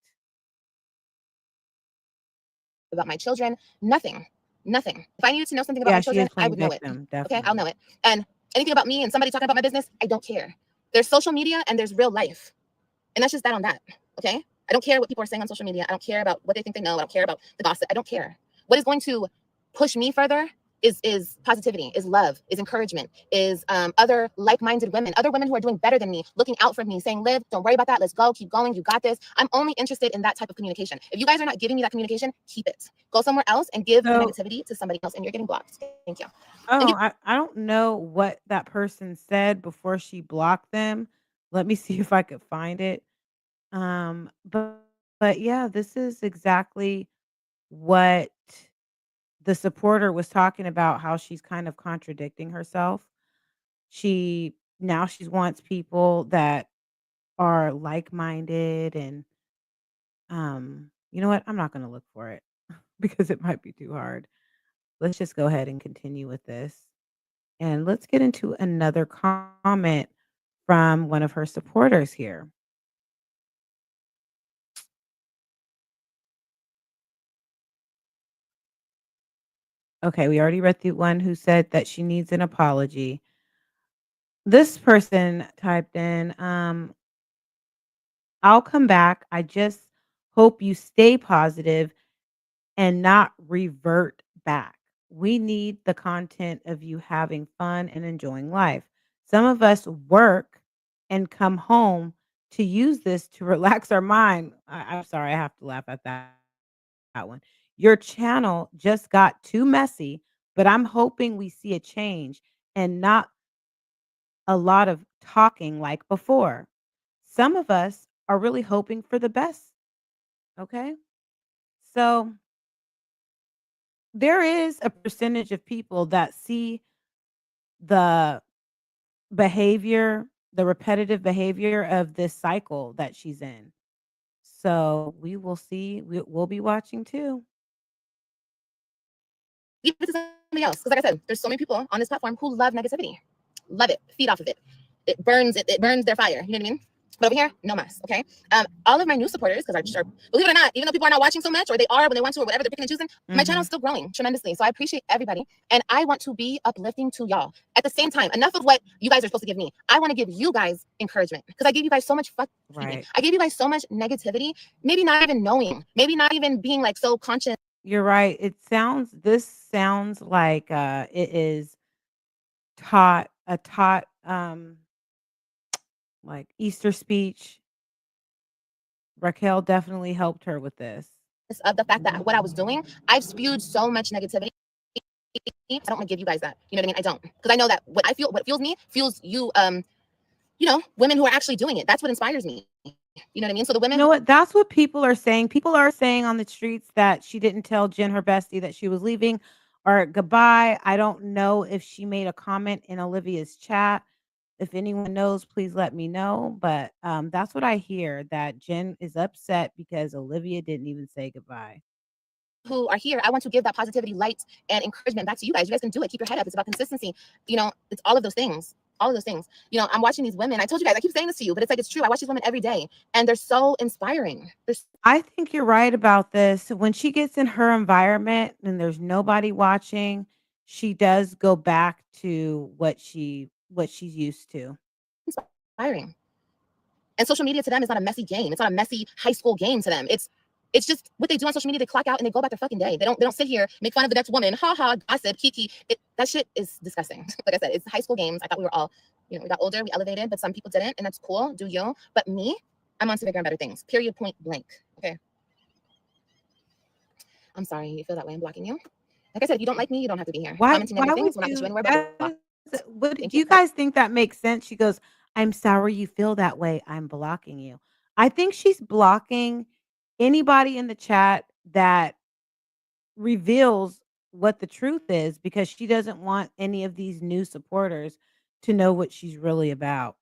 [SPEAKER 3] my children. Nothing. Nothing. If I needed to know something about
[SPEAKER 1] Yeah,
[SPEAKER 3] my
[SPEAKER 1] she
[SPEAKER 3] children,
[SPEAKER 1] is
[SPEAKER 3] I
[SPEAKER 1] playing
[SPEAKER 3] would know it.
[SPEAKER 1] victim,
[SPEAKER 3] Okay, I'll
[SPEAKER 1] definitely.
[SPEAKER 3] know it. And anything about me and somebody talking about my business, I don't care. There's social media and there's real life. And that's just that on that. Okay? I don't care what people are saying on social media. I don't care about what they think they know. I don't care about the gossip. I don't care. What is going to push me further is positivity, is love, is encouragement, is other like-minded women, other women who are doing better than me, looking out for me, saying, Liv, don't worry about that. Let's go, keep going. You got this. I'm only interested in that type of communication. If you guys are not giving me that communication, keep it. Go somewhere else and give the
[SPEAKER 1] So,
[SPEAKER 3] negativity to somebody else, and you're getting blocked. Thank you. And
[SPEAKER 1] oh,
[SPEAKER 3] you
[SPEAKER 1] I don't know what that person said before she blocked them. Let me see if I could find it. But yeah, this is exactly what the supporter was talking about, how she's kind of contradicting herself. She wants people that are like-minded and you know what? I'm not going to look for it because it might be too hard. Let's just go ahead and continue with this. And let's get into another comment from one of her supporters here. Okay, we already read the one who said that she needs an apology. This person typed in, I'll come back. I just hope you stay positive and not revert back. We need the content of you having fun and enjoying life. Some of us work and come home to use this to relax our mind. I'm sorry, I have to laugh at that one. Your channel just got too messy, but I'm hoping we see a change and not a lot of talking like before. Some of us are really hoping for the best. Okay. So there is a percentage of people that see the behavior, the repetitive behavior of this cycle that she's in. So we will see. We'll be watching too.
[SPEAKER 3] give it to somebody else. Because like I said, there's so many people on this platform who love negativity. Love it. Feed off of it. It burns their fire. You know what I mean? But over here, no mas. Okay. All of my new supporters, because I just are, believe it or not, even though people are not watching so much, or they are when they want to, or whatever they're picking and choosing, my channel
[SPEAKER 1] Hmm.
[SPEAKER 3] is still growing tremendously. So I appreciate everybody. And I want to be uplifting to y'all. At the same time, enough of what you guys are supposed to give me. I want to give you guys encouragement. Because I gave you guys so much excuse me.
[SPEAKER 1] Right.
[SPEAKER 3] I gave you guys so much negativity, maybe not even knowing, maybe not even being like so conscious.
[SPEAKER 1] You're right. This sounds like it is taught like Easter speech. Raquel definitely helped her with this.
[SPEAKER 3] Of the fact that what I was doing, I've spewed so much negativity. I don't want to give you guys that. You know what I mean? I don't. Because I know that what I feel, what fuels me, fuels you, women who are actually doing it. That's what inspires me. You know what I mean? So the
[SPEAKER 1] You
[SPEAKER 3] women
[SPEAKER 1] know
[SPEAKER 3] who
[SPEAKER 1] what? That's what people are saying. People are saying on the streets that she didn't tell Jen, her bestie, that she was leaving or goodbye. I don't know if she made a comment in Olivia's chat. If anyone knows, please let me know. But that's what I hear, that Jen is upset because Olivia didn't even say goodbye.
[SPEAKER 3] who are here, I want to give that positivity, light, and encouragement back to you guys. You guys can do it. Keep your head up. It's about consistency. It's all of those things. All of those things. I'm watching these women. I told you guys, I keep saying this to you, but it's like it's true. I watch these women every day, and they're so inspiring.
[SPEAKER 1] I think you're right about this. When she gets in her environment and there's nobody watching, she does go back to what she's used to.
[SPEAKER 3] Inspiring. And social media to them is not a messy game. It's not a messy high school game to them. It's It's just what they do on social media. They clock out and they go about their fucking day. They don't sit here, make fun of the next woman, ha ha, gossip, kiki. That shit is disgusting. Like I said, it's high school games. I thought we were all, we got older, we elevated, but some people didn't, and that's cool. Do you? But me, I'm on to bigger and better things. Period. Point blank. Okay. I'm sorry you feel that way. I'm blocking you. Like I said, if you don't like me, you don't have to be here. Commenting
[SPEAKER 1] Why
[SPEAKER 3] negative
[SPEAKER 1] would
[SPEAKER 3] things will not get you
[SPEAKER 1] you
[SPEAKER 3] anywhere but
[SPEAKER 1] that
[SPEAKER 3] block.
[SPEAKER 1] is what
[SPEAKER 3] Thank
[SPEAKER 1] do
[SPEAKER 3] you.
[SPEAKER 1] you guys think that makes sense? She goes, "I'm sorry you feel that way. I'm blocking you." I think she's blocking anybody in the chat that reveals what the truth is because she doesn't want any of these new supporters to know what she's really about.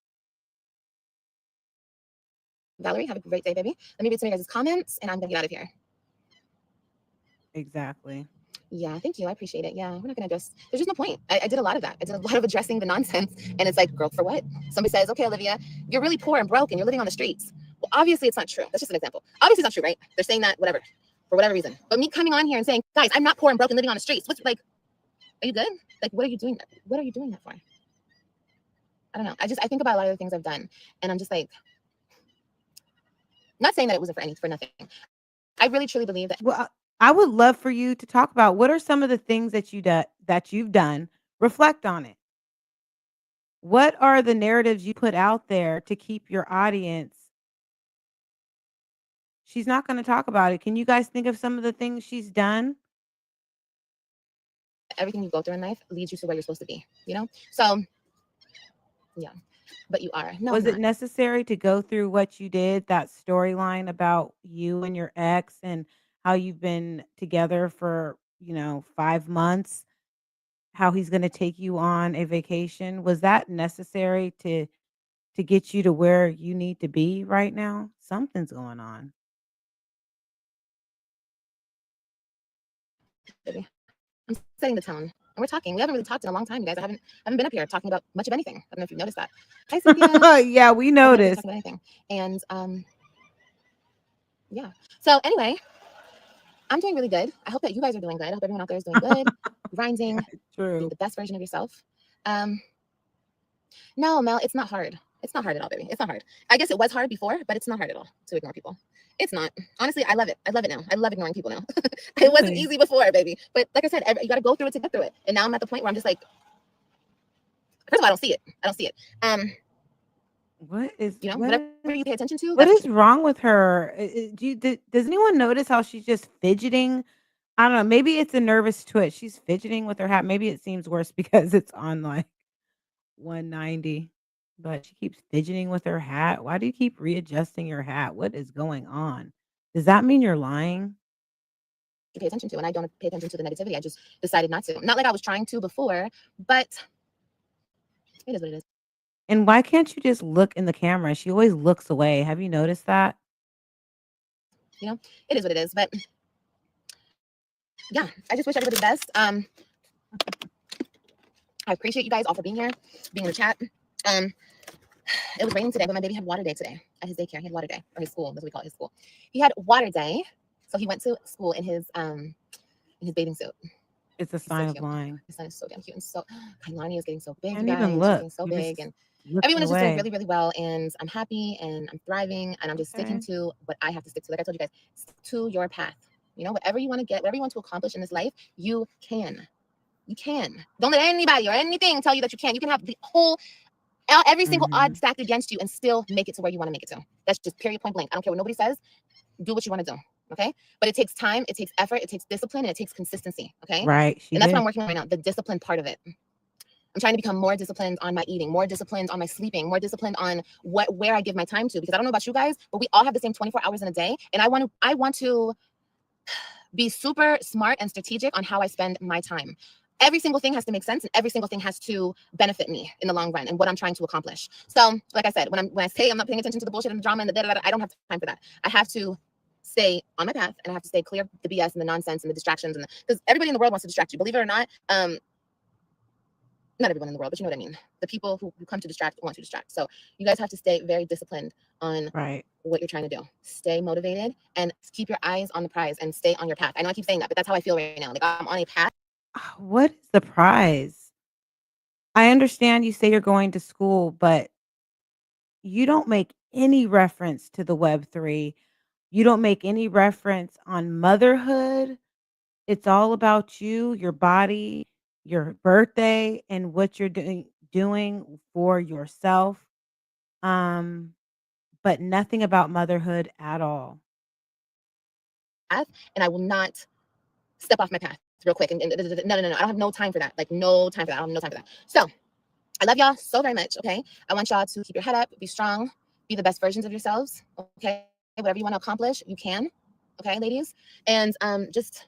[SPEAKER 3] Valerie, have a great day, baby. Let me read some of you guys' comments and I'm gonna get out of here.
[SPEAKER 1] Exactly.
[SPEAKER 3] Yeah, thank you. I appreciate it. Yeah, we're not gonna address. There's just no point. I did a lot of that. I did a lot of addressing the nonsense, and it's like, girl, for what? Somebody says, okay, Olivia, you're really poor and broke, and you're living on the streets. Well, obviously, it's not true. That's just an example. Obviously, it's not true, right? They're saying that, whatever, for whatever reason. But me coming on here and saying, guys, I'm not poor and broke and living on the streets. What's like? Are you good? Like, what are you doing? What are you doing that for? I don't know. I think about a lot of the things I've done, and I'm just like, not saying that it wasn't for nothing. I really truly believe that
[SPEAKER 1] Well, I would love for you to talk about what are some of the things that you've done. Reflect on it. What are the narratives you put out there to keep your audience? She's not gonna talk about it. Can you guys think of some of the things she's done?
[SPEAKER 3] everything you go through in life leads you to where you're supposed to be. So yeah, but you are. No, I'm
[SPEAKER 1] Was it
[SPEAKER 3] not.
[SPEAKER 1] necessary to go through what you did, that storyline about you and your ex and how you've been together for, 5 months, how he's gonna take you on a vacation? Was that necessary to get you to where you need to be right now? Something's going on.
[SPEAKER 3] Baby. I'm setting the tone. And we're talking. We haven't really talked in a long time, you guys. I haven't been up here talking about much of anything. I don't know if you've noticed that. Hi, Cynthia.
[SPEAKER 1] Yeah, we
[SPEAKER 3] I haven't been up here
[SPEAKER 1] noticed.
[SPEAKER 3] talking about anything. And yeah. So anyway, I'm doing really good. I hope that you guys are doing good. I hope everyone out there is doing good, grinding,
[SPEAKER 1] Yeah,
[SPEAKER 3] being
[SPEAKER 1] true.
[SPEAKER 3] the best version of yourself. No, Mel, it's not hard. It's not hard at all, baby. It's not hard. I guess it was hard before, but it's not hard at all to ignore people. It's not. Honestly, I love it. I love it now. I love ignoring people now. It wasn't
[SPEAKER 1] Really?
[SPEAKER 3] easy before, baby. But like I said, you got to go through it to get through it. And now I'm at the point where I'm just like, first of all, I don't see it. I don't see it.
[SPEAKER 1] What is
[SPEAKER 3] Whatever you pay attention to,
[SPEAKER 1] what
[SPEAKER 3] that's what
[SPEAKER 1] is
[SPEAKER 3] you.
[SPEAKER 1] wrong with her? Does anyone notice how she's just fidgeting? I don't know. Maybe it's a nervous twitch. She's fidgeting with her hat. Maybe it seems worse because it's on like 190, but she keeps fidgeting with her hat. Why do you keep readjusting your hat? What is going on? Does that mean you're lying?
[SPEAKER 3] Pay attention to, and I don't pay attention to the negativity. I just decided not to. Not like I was trying to before, but it is what it is.
[SPEAKER 1] And why can't you just look in the camera? She always looks away. Have you noticed that?
[SPEAKER 3] It is what it is. But yeah, I just wish everybody the best. I appreciate you guys all for being here, being in the chat. It was raining today, but my baby had water day today at his daycare. He had water day, or his school, as we call it, his school. He had water day, so he went to school in his bathing suit.
[SPEAKER 1] It's a
[SPEAKER 3] He's so
[SPEAKER 1] sign of
[SPEAKER 3] cute.
[SPEAKER 1] lying.
[SPEAKER 3] His son is so damn cute, and so Kailani is getting so big, you
[SPEAKER 1] Can't even
[SPEAKER 3] guys. She's
[SPEAKER 1] look.
[SPEAKER 3] getting so
[SPEAKER 1] You're
[SPEAKER 3] big,
[SPEAKER 1] just
[SPEAKER 3] and
[SPEAKER 1] looking
[SPEAKER 3] everyone is just doing
[SPEAKER 1] away.
[SPEAKER 3] really, really well. And I'm happy, and I'm thriving, and I'm just sticking
[SPEAKER 1] Okay.
[SPEAKER 3] to what I have to stick to. Like I told you guys, stick to your path. Whatever you want to get, whatever you want to accomplish in this life, you can. You can. Don't let anybody or anything tell you that you can't. You can have the whole every single odd
[SPEAKER 1] Mhm.
[SPEAKER 3] stacked against you and still make it to where you want to make it to. That's just period, point blank. I don't care what nobody says. Do what you want to do. Okay. But it takes time, it takes effort, it takes discipline, and it takes consistency. Okay.
[SPEAKER 1] Right. She
[SPEAKER 3] And that's what
[SPEAKER 1] did.
[SPEAKER 3] I'm working on right now, the discipline part of it. I'm trying to become more disciplined on my eating, more disciplined on my sleeping, more disciplined on where I give my time to. Because I don't know about you guys, but we all have the same 24 hours in a day. And I want to be super smart and strategic on how I spend my time. Every single thing has to make sense, and every single thing has to benefit me in the long run and what I'm trying to accomplish. So, like I said, when I say I'm not paying attention to the bullshit and the drama and the da-da-da, I don't have time for that. I have to stay on my path, and I have to stay clear of the BS and the nonsense and the distractions, and because everybody in the world wants to distract you. Believe it or not, not everyone in the world, but you know what I mean. The people who come to distract want to distract. So you guys have to stay very disciplined on
[SPEAKER 1] Right.
[SPEAKER 3] what you're trying to do. Stay motivated and keep your eyes on the prize and stay on your path. I know I keep saying that, but that's how I feel right now. Like I'm on a path.
[SPEAKER 1] What is the prize? I understand you say you're going to school, but you don't make any reference to the Web3. You don't make any reference on motherhood. It's all about you, your body, your birthday, and what you're doing for yourself. Um, but nothing about motherhood at all.
[SPEAKER 3] path, and I will not step off my path real quick. And no, no, no, no. I don't have no time for that. Like, no time for that. I don't have no time for that. So I love y'all so very much. Okay. I want y'all to keep your head up, be strong, be the best versions of yourselves. Okay. Whatever you want to accomplish, you can. Okay, ladies. And just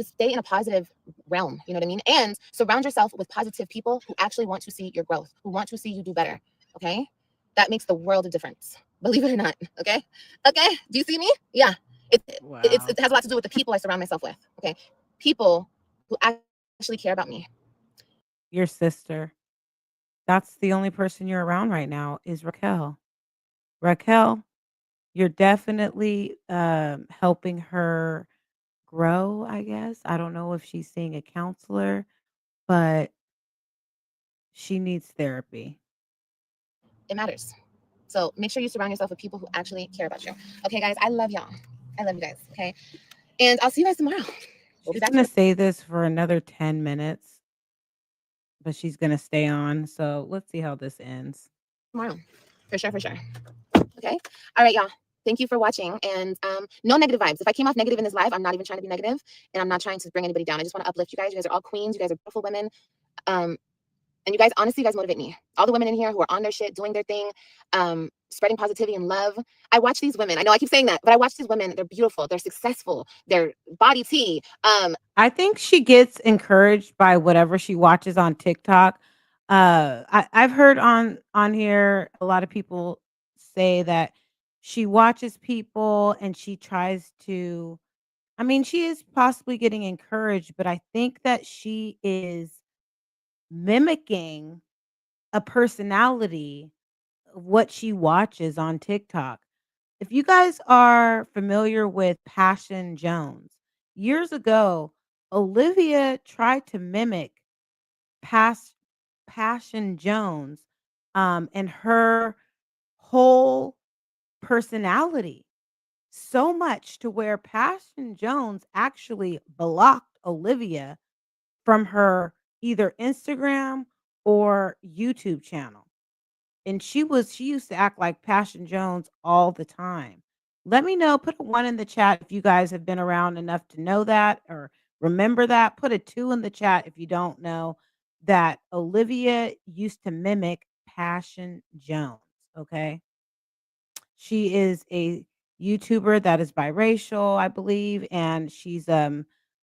[SPEAKER 3] stay in a positive realm. You know what I mean? And surround yourself with positive people who actually want to see your growth, who want to see you do better. Okay. That makes the world of difference. Believe it or not. Okay. Okay. Do you see me? Yeah.
[SPEAKER 1] Wow.
[SPEAKER 3] It has a lot to do with the people I surround myself with. Okay. People who actually care about me.
[SPEAKER 1] Your sister. That's the only person you're around right now is Raquel. Raquel, you're definitely helping her grow, I guess. I don't know if she's seeing a counselor, but she needs therapy.
[SPEAKER 3] It matters. So make sure you surround yourself with people who actually care about you. Okay, guys, I love y'all. I love you guys. Okay. And I'll see you guys tomorrow. We'll be
[SPEAKER 1] She's
[SPEAKER 3] back
[SPEAKER 1] going
[SPEAKER 3] here
[SPEAKER 1] to say this for another 10 minutes, but she's going to stay on. So let's see how this ends.
[SPEAKER 3] tomorrow. For sure, for sure. Okay. All right, y'all. Thank you for watching. And no negative vibes. If I came off negative in this live, I'm not even trying to be negative, and I'm not trying to bring anybody down. I just want to uplift you guys. You guys are all queens. You guys are beautiful women. Um, and you guys, honestly, you guys motivate me. All the women in here who are on their shit, doing their thing, spreading positivity and love. I watch these women. I know I keep saying that, but I watch these women. They're beautiful. They're successful. They're body tea.
[SPEAKER 1] I think she gets encouraged by whatever she watches on TikTok. I've heard on here a lot of people say that she watches people and she tries to. I mean, she is possibly getting encouraged, but I think that she is mimicking a personality of what she watches on TikTok. If you guys are familiar with Passion Jones, years ago, Olivia tried to mimic past Passion Jones and her whole personality so much to where Passion Jones actually blocked Olivia from her either Instagram or YouTube channel. And she used to act like Passion Jones all the time. Let me know, put a 1 in the chat if you guys have been around enough to know that or remember that. Put a 2 in the chat if you don't know that Olivia used to mimic Passion Jones, okay? She is a YouTuber that is biracial, I believe, and she's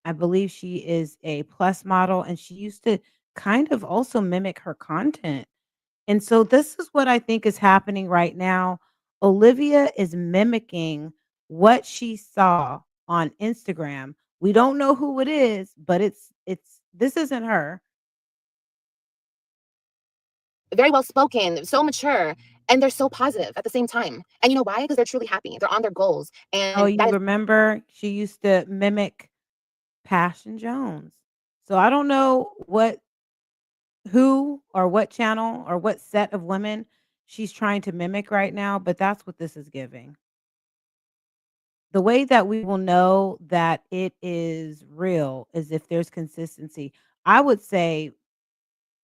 [SPEAKER 1] I believe she is a plus model and she used to kind of also mimic her content. And so this is what I think is happening right now. Olivia is mimicking what she saw on Instagram. We don't know who it is, but it's this isn't her.
[SPEAKER 3] very well spoken, so mature, and they're so positive at the same time. And you know why? Because they're truly happy. They're on their goals,
[SPEAKER 1] Oh,
[SPEAKER 3] and
[SPEAKER 1] you
[SPEAKER 3] that is
[SPEAKER 1] remember she used to mimic Passion Jones. So I don't know who or what channel or what set of women she's trying to mimic right now, but that's what this is giving. The way that we will know that it is real is if there's consistency. I would say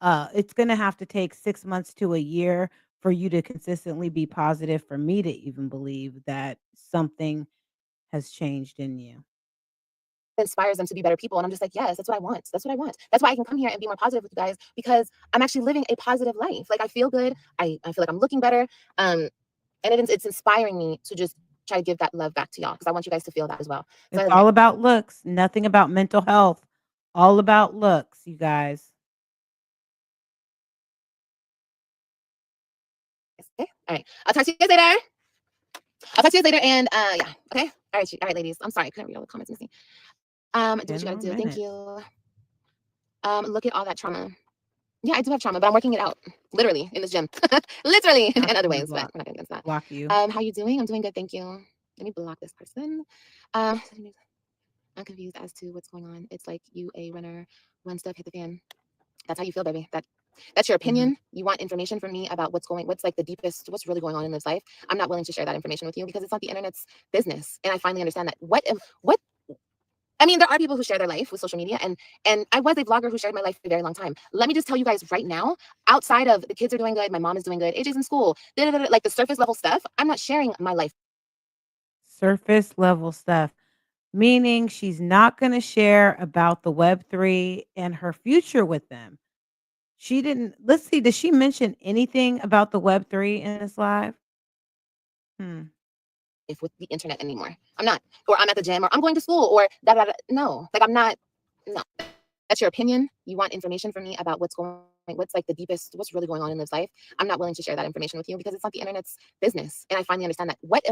[SPEAKER 1] it's going to have to take 6 months to a year for you to consistently be positive for me to even believe that something has changed in you.
[SPEAKER 3] inspires them to be better people. And I'm just like, yes, that's what I want. That's what I want. That's why I can come here and be more positive with you guys because I'm actually living a positive life. Like I feel good. I feel like I'm looking better. And it's inspiring me to just try to give that love back to y'all because I want you guys to feel that as well. So
[SPEAKER 1] It's all about looks, nothing about mental health. All about looks, you guys.
[SPEAKER 3] okay. All right. I'll talk to you guys later. I'll talk to you guys later. And yeah. Okay. All right, ladies. I'm sorry. I couldn't read all the comments. Let me see. Do what
[SPEAKER 1] 10
[SPEAKER 3] you gotta
[SPEAKER 1] more
[SPEAKER 3] do. Thank
[SPEAKER 1] minutes.
[SPEAKER 3] you. Look at all that trauma. Yeah, I do have trauma, but I'm working it out. Literally in this gym. Literally
[SPEAKER 1] I'm
[SPEAKER 3] in other
[SPEAKER 1] gonna
[SPEAKER 3] ways, but we're not gonna get into that.
[SPEAKER 1] block you.
[SPEAKER 3] How you doing? I'm doing good, thank you. Let me block this person. I'm confused as to what's going on. It's like you a runner, one step hit the fan. That's how you feel, baby. That's your
[SPEAKER 1] Mhm.
[SPEAKER 3] opinion. You want information from me about what's like the deepest, what's really going on in this life. I'm not willing to share that information with you because it's not the internet's business. And I finally understand that what I mean, there are people who share their life with social media, and I was a vlogger who shared my life for a very long time. Let me just tell you guys right now, outside of the kids are doing good, my mom is doing good, AJ's in school, like the surface level stuff, I'm not sharing my life
[SPEAKER 1] Surface level stuff, meaning she's not gonna share about the Web3 and her future with them. She didn't let's see, did she mention anything about the Web3 in this live? Hmm.
[SPEAKER 3] with the internet anymore. I'm not, or I'm at the gym, or I'm going to school, or no, like I'm not. No, that's your opinion. You want information from me about what's like the deepest, what's really going on in this life. I'm not willing to share that information with you because it's not the internet's business. And I finally understand that what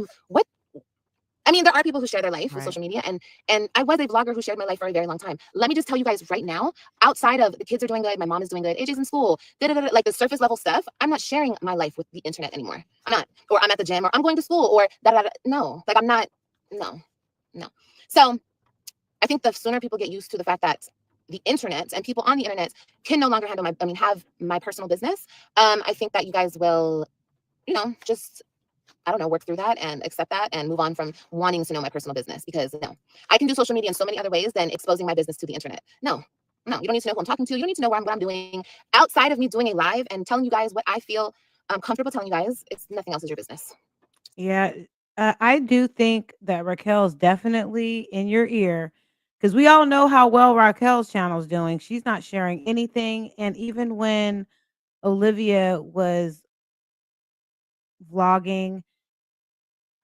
[SPEAKER 3] I mean, there are people who share their life with
[SPEAKER 1] Right.
[SPEAKER 3] social media, and I was a vlogger who shared my life for a very long time. Let me just tell you guys right now, outside of the kids are doing good, my mom is doing good, AJ's in school, like the surface level stuff, I'm not sharing my life with the internet anymore. I'm not, or I'm at the gym, or I'm going to school, or no, like I'm not, no, no. So I think the sooner people get used to the fact that the internet and people on the internet can no longer handle have my personal business, I think that you guys will, just I don't know, work through that and accept that and move on from wanting to know my personal business because no, I can do social media in so many other ways than exposing my business to the internet. No, no, you don't need to know who I'm talking to. You don't need to know what I'm doing outside of me doing a live and telling you guys what I feel comfortable telling you guys. It's nothing else is your business.
[SPEAKER 1] Yeah, I do think that Raquel's definitely in your ear because we all know how well Raquel's channel's doing. She's not sharing anything, and even when Olivia was vlogging,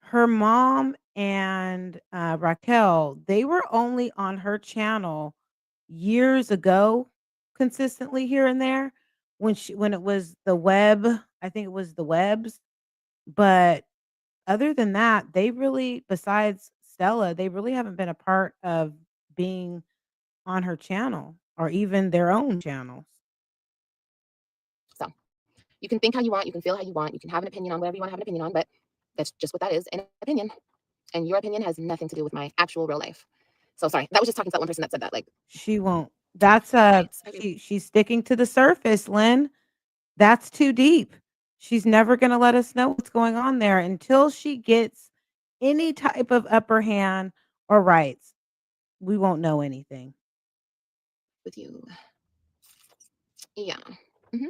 [SPEAKER 1] her mom and Raquel, they were only on her channel years ago, consistently here and there when it was the web. I think it was the webs, but other than that, they really, besides Stella, they really haven't been a part of being on her channel or even their own channels.
[SPEAKER 3] So you can think how you want, you can feel how you want, you can have an opinion on whatever you want to have an opinion on, but that's just what that is, an opinion. And your opinion has nothing to do with my actual real life. So sorry, that was just talking to that one person that said that. Like,
[SPEAKER 1] She won't. That's
[SPEAKER 3] right,
[SPEAKER 1] she's sticking to the surface, Lynn. That's too deep. She's never going to let us know what's going on there until she gets any type of upper hand or rights. We won't know anything.
[SPEAKER 3] with you. Yeah. Mhm.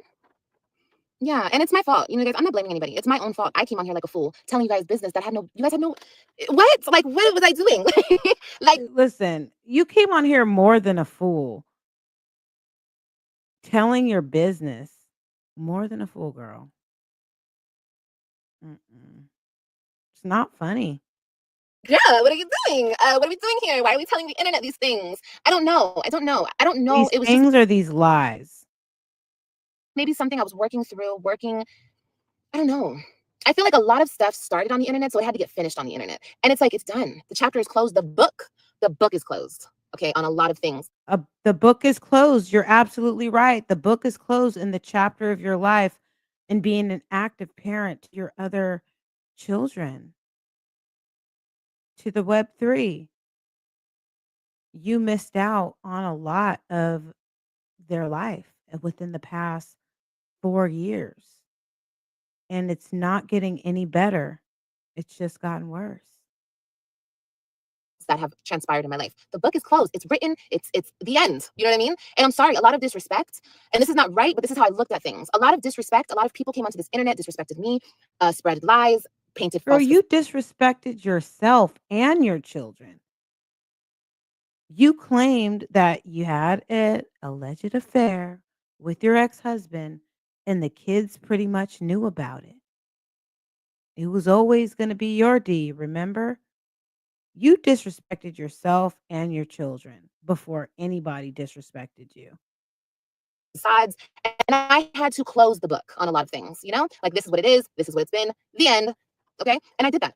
[SPEAKER 3] Yeah, and it's my fault. Guys, I'm not blaming anybody. It's my own fault. I came on here like a fool, telling you guys business that you guys had no, what? Like, what was I doing? Like,
[SPEAKER 1] Listen, you came on here more than a fool, telling your business more than a fool, girl. Mm-mm. It's not funny.
[SPEAKER 3] yeah, what are you doing? What are we doing here? Why are we telling the internet these things? I don't know. I don't know. I don't know.
[SPEAKER 1] These
[SPEAKER 3] It was just
[SPEAKER 1] things are these lies.
[SPEAKER 3] maybe something I was working through, I don't know. I feel like a lot of stuff started on the internet, so it had to get finished on the internet. And it's like, it's done. The chapter is closed. The book is closed. Okay, on a lot of things.
[SPEAKER 1] The book is closed. You're absolutely right. The book is closed in the chapter of your life and being an active parent to your other children, to the Web3. You missed out on a lot of their life within the past 4 years, and it's not getting any better. It's just gotten worse.
[SPEAKER 3] That have transpired in my life. The book is closed. It's written. It's the end. You know what I mean? And I'm sorry, a lot of disrespect. And this is not right, but this is how I looked at things. A lot of disrespect. A lot of people came onto this internet, disrespected me, spread lies, painted
[SPEAKER 1] Girl,
[SPEAKER 3] false.
[SPEAKER 1] you disrespected yourself and your children. You claimed that you had an alleged affair with your ex-husband, and the kids pretty much knew about it. It was always going to be your D, remember? You disrespected yourself and your children before anybody disrespected you.
[SPEAKER 3] Sides, and I had to close the book on a lot of things. Like this is what it is. This is what it's been. The end. Okay, and I did that.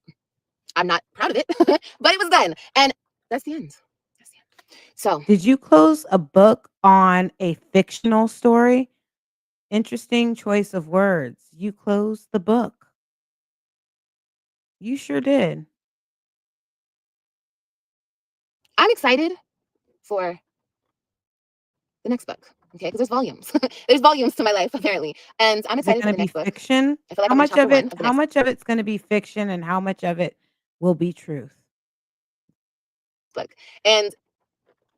[SPEAKER 3] I'm not proud of it, but it was done, and that's the end. That's the end. So
[SPEAKER 1] Did you close a book on a fictional story? Interesting choice of words. You closed the book. You sure did.
[SPEAKER 3] I'm excited for the next book. Okay, because there's volumes. There's volumes to my life apparently, and I'm
[SPEAKER 1] Is it
[SPEAKER 3] excited for
[SPEAKER 1] gonna
[SPEAKER 3] the
[SPEAKER 1] be
[SPEAKER 3] next book.
[SPEAKER 1] fiction?
[SPEAKER 3] I feel like
[SPEAKER 1] How
[SPEAKER 3] I'm in
[SPEAKER 1] much
[SPEAKER 3] chapter
[SPEAKER 1] of
[SPEAKER 3] one
[SPEAKER 1] it
[SPEAKER 3] of the
[SPEAKER 1] how
[SPEAKER 3] next.
[SPEAKER 1] much of it's gonna be fiction and how much of it will be truth?
[SPEAKER 3] Book. And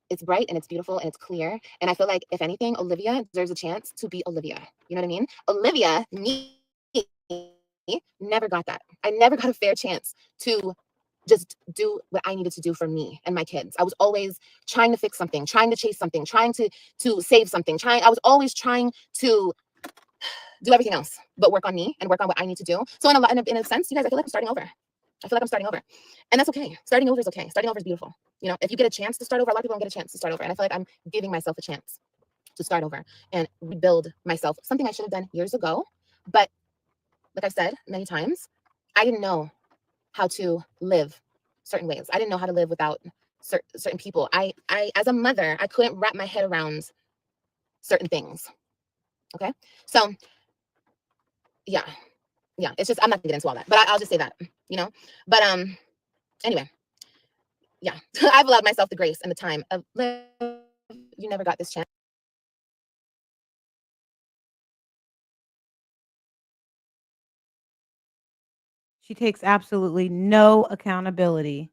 [SPEAKER 3] it's bright and it's beautiful and it's clear. And I feel like if anything, Olivia deserves a chance to be Olivia. You know what I mean? Olivia, me, never got that. I never got a fair chance to just do what I needed to do for me and my kids. I was always trying to fix something, trying to chase something, trying to save something, I was always trying to do everything else but work on me and work on what I need to do. So in a sense, you guys, I feel like I'm starting over. I feel like I'm starting over. And that's okay. Starting over is okay. Starting over is beautiful. You know, if you get a chance to start over, a lot of people don't get a chance to start over. And I feel like I'm giving myself a chance to start over and rebuild myself. Something I should have done years ago. But like I've said many times, I didn't know how to live certain ways. I didn't know how to live without certain people. I, as a mother, I couldn't wrap my head around certain things. Okay. So yeah, yeah, it's just I'm not gonna get into all that, but I'll just say that, you know. But anyway, yeah, I've allowed myself the grace and the time of live. You never got this chance.
[SPEAKER 1] She takes absolutely no accountability.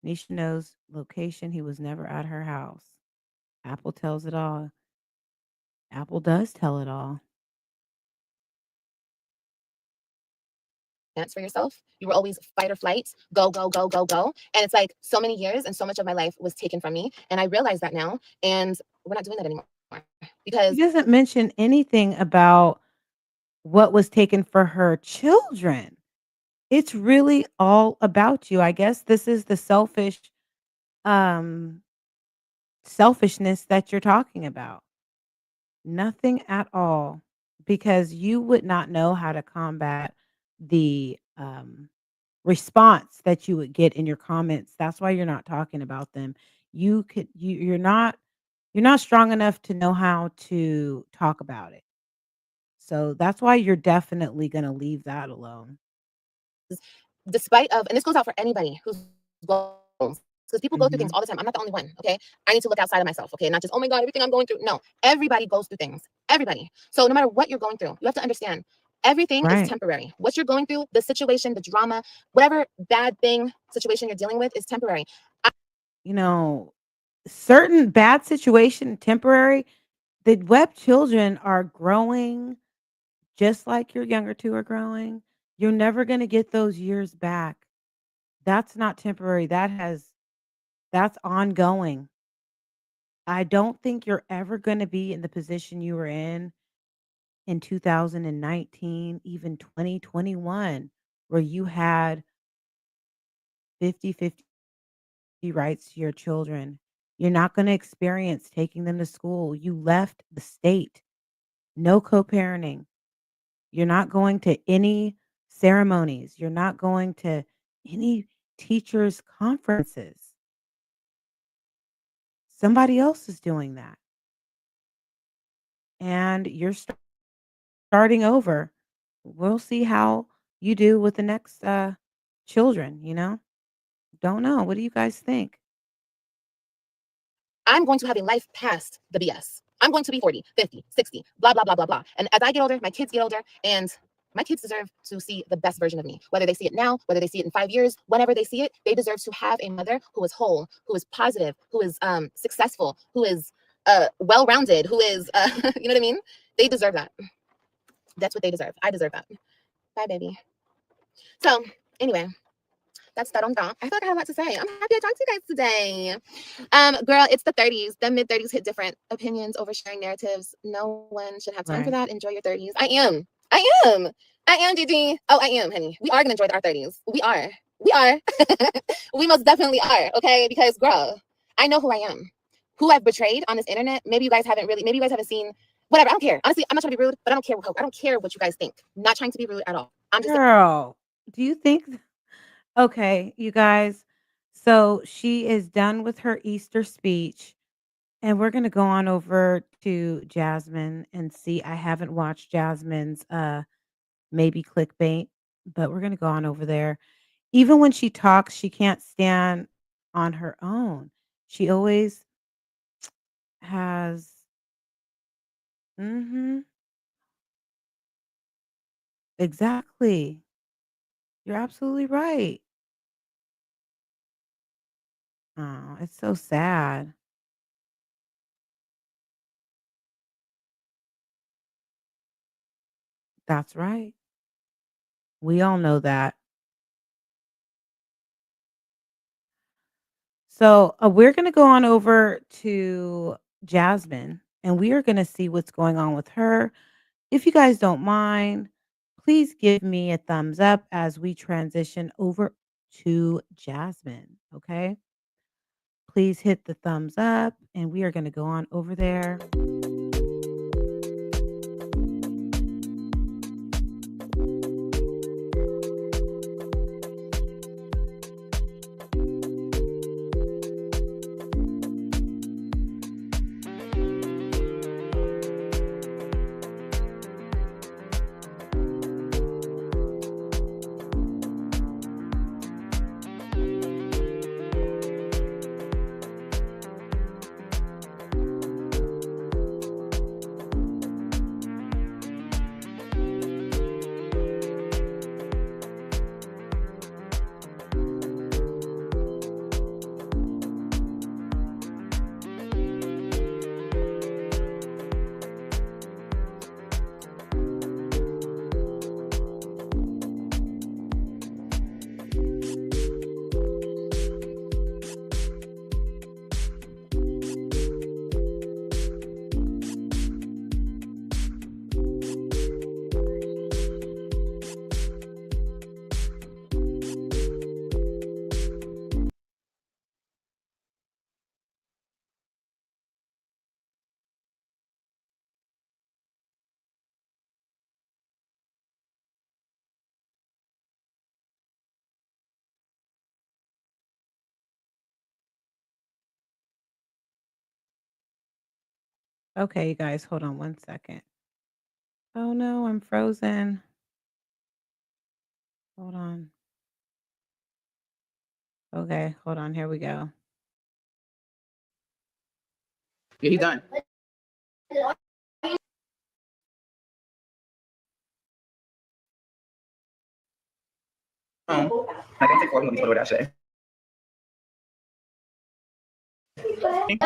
[SPEAKER 1] Nisha knows location. He was never at her house. Apple tells it all. Apple does tell it all.
[SPEAKER 3] For yourself. You were always fight or flight, go, go, go, go, go. And it's like so many years and so much of my life was taken from me. And I realize that now. And we're not doing that anymore
[SPEAKER 1] She
[SPEAKER 3] because
[SPEAKER 1] doesn't mention anything about what was taken for her children. It's really all about you. I guess this is the um selfishness that you're talking about. Nothing at all, because you would not know how to combat the response that you would get in your comments. That's why you're not talking about them. You're not strong enough to know how to talk about it. So that's why you're definitely going to leave that alone.
[SPEAKER 3] despite of, and this goes out for anybody who's goals, because people go through things
[SPEAKER 1] Mhm.
[SPEAKER 3] all the time. I'm not the only one. Okay. I need to look outside of myself. Okay. Not just, oh my God, everything I'm going through. No, everybody goes through things. Everybody. So no matter what you're going through, you have to understand everything is
[SPEAKER 1] Right.
[SPEAKER 3] temporary. What you're going through, the situation, the drama, whatever bad thing, situation you're dealing with is temporary.
[SPEAKER 1] You know, certain bad situation temporary, the web children are growing just like your younger two are growing. You're never going to get those years back. That's not temporary. That's ongoing. I don't think you're ever going to be in the position you were in 2019, even 2021, where you had 50-50 rights to your children. You're not going to experience taking them to school. You left the state. No co-parenting. You're not going to any ceremonies. You're not going to any teachers' conferences. Somebody else is doing that. And you're starting over. We'll see how you do with the next children, you know? Don't know. What do you guys think?
[SPEAKER 3] I'm going to have a life past the BS. I'm going to be 40, 50, 60, blah, blah, blah, blah, blah. And as I get older, my kids get older, and my kids deserve to see the best version of me. Whether they see it now, whether they see it in 5 years, whenever they see it, they deserve to have a mother who is whole, who is positive, who is successful, who is well-rounded, who is, you know what I mean? They deserve that. That's what they deserve. I deserve that. Bye, baby. So, anyway, that's that on that. I feel like I have a lot to say. I'm happy I talked to you guys today. Girl, it's the 30s. The mid 30s hit different. Opinions, oversharing narratives. No one should have time for
[SPEAKER 1] Right.
[SPEAKER 3] that. Enjoy your 30s. I am. I am. I am, Gigi. Oh, I am, honey. We are gonna enjoy our 30s. We are. We are. We most definitely are. Okay, because girl, I know who I am. Who I've betrayed on this internet. Maybe you guys haven't really. Maybe you guys haven't seen. Whatever. I don't care. Honestly, I'm not trying to be rude, but I don't care. I don't care what you guys think. Not trying to be rude at all. I'm just saying.
[SPEAKER 1] Girl, do you think okay, you guys. So she is done with her Easter speech, and we're gonna go on over to Jasmine and see. I haven't watched Jasmine's maybe clickbait, but we're gonna go on over there. Even when she talks, she can't stand on her own. She always has Mhm. Exactly. You're absolutely right. Oh, it's so sad. That's right. We all know that. So, we're gonna go on over to Jasmine, and we are gonna see what's going on with her. If you guys don't mind, please give me a thumbs up as we transition over to Jasmine, okay? Please hit the thumbs up, and we are gonna go on over there. Okay, you guys, hold on one second. Oh no, I'm frozen. Hold on. Okay, hold on. Here we go.
[SPEAKER 4] Yeah, he's done. I think take 4 movies for that shit. Good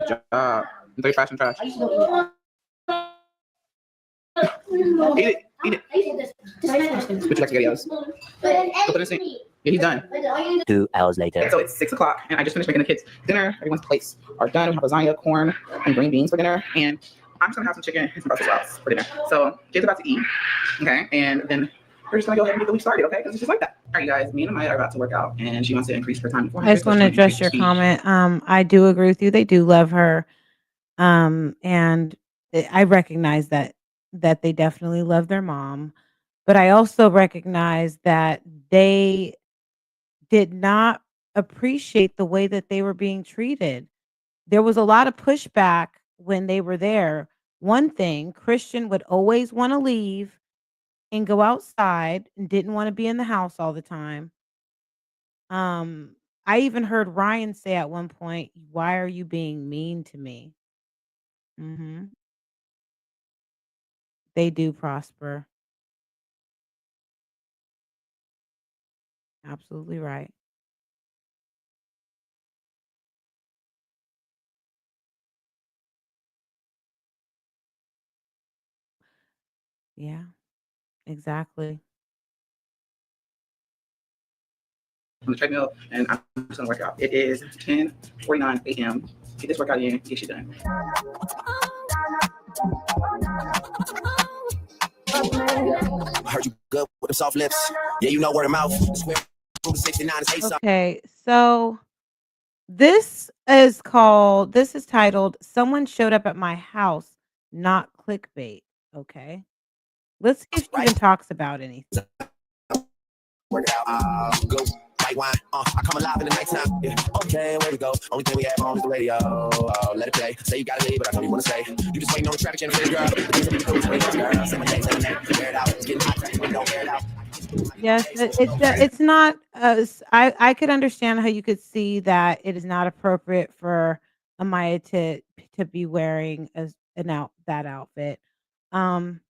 [SPEAKER 4] job. Very fast and trash. Eat it. Eat it. Would you like spaghettios? Go put it in the sink. Yeah, he's done.
[SPEAKER 5] 2 hours later.
[SPEAKER 4] So it's 6 o'clock, and I just finished making the kids dinner. Everyone's plates are done. We have lasagna, corn, and green beans for dinner. And I'm just gonna have some chicken and some Brussels sprouts for dinner. So Jay's about to eat, okay? And then we're just gonna go ahead and get the week started, okay? Because it's just like that. All right, you guys. Me and Amaya are about to work out, and she wants to increase her time before.
[SPEAKER 1] I just want to address your comment. I do agree with you. They do love her. And I recognize that they definitely love their mom, but I also recognize that they did not appreciate the way that they were being treated. There was a lot of pushback when they were there. One thing, Christian would always want to leave and go outside and didn't want to be in the house all the time. Um, I even heard Ryan say at one point, "Why are you being mean to me?" Mhm. They do prosper. Absolutely right. Yeah, exactly.
[SPEAKER 4] On the treadmill, and I'm just gonna work out. It is 10:49 a.m. Get this workout in, get shit done.
[SPEAKER 5] I heard you good with them soft lips. Yeah, you know word of mouth. Square root of 69 is hate something.
[SPEAKER 1] Okay, so this is titled "Someone Showed Up at My House, Not Clickbait." Okay. Let's see if she even
[SPEAKER 5] Right?
[SPEAKER 1] talks about anything.
[SPEAKER 5] Work it out. Go. White wine. I come alive in the nighttime. Yeah. Okay, where we go. Only thing we have on is the radio. Let it play. Say you gotta leave, but I know you wanna stay. You just waiting on the traffic jam to finish, girl. The things that we do is waiting, girl. Say my name, say my name. Wear it out. It's getting hot. Crack the window, wear it out.
[SPEAKER 1] Yes, it's not. I could understand how you could see that it is not appropriate for Amaya to be wearing that outfit. Um,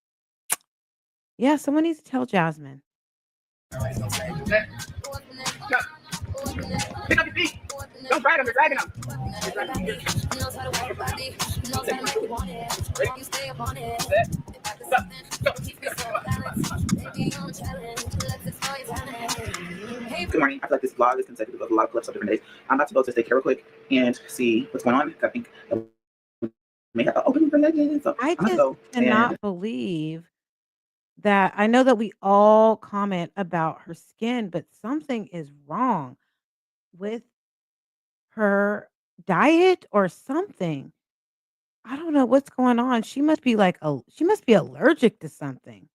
[SPEAKER 1] yeah, someone needs to tell Jasmine.
[SPEAKER 4] Sit. Go. Pick up your feet. Don't drag them. You're dragging them. Ready? Sit. Stop. Go. Good morning. I feel like this vlog is consecutive of a lot of clips of different days. I'm about to go to daycare real quick and see what's going on. I think may have an opening for Legends. So
[SPEAKER 1] I
[SPEAKER 4] I'm gonna
[SPEAKER 1] just
[SPEAKER 4] go and
[SPEAKER 1] cannot believe that I know that we all comment about her skin, but something is wrong with her diet or something. I don't know what's going on. She must be allergic to something.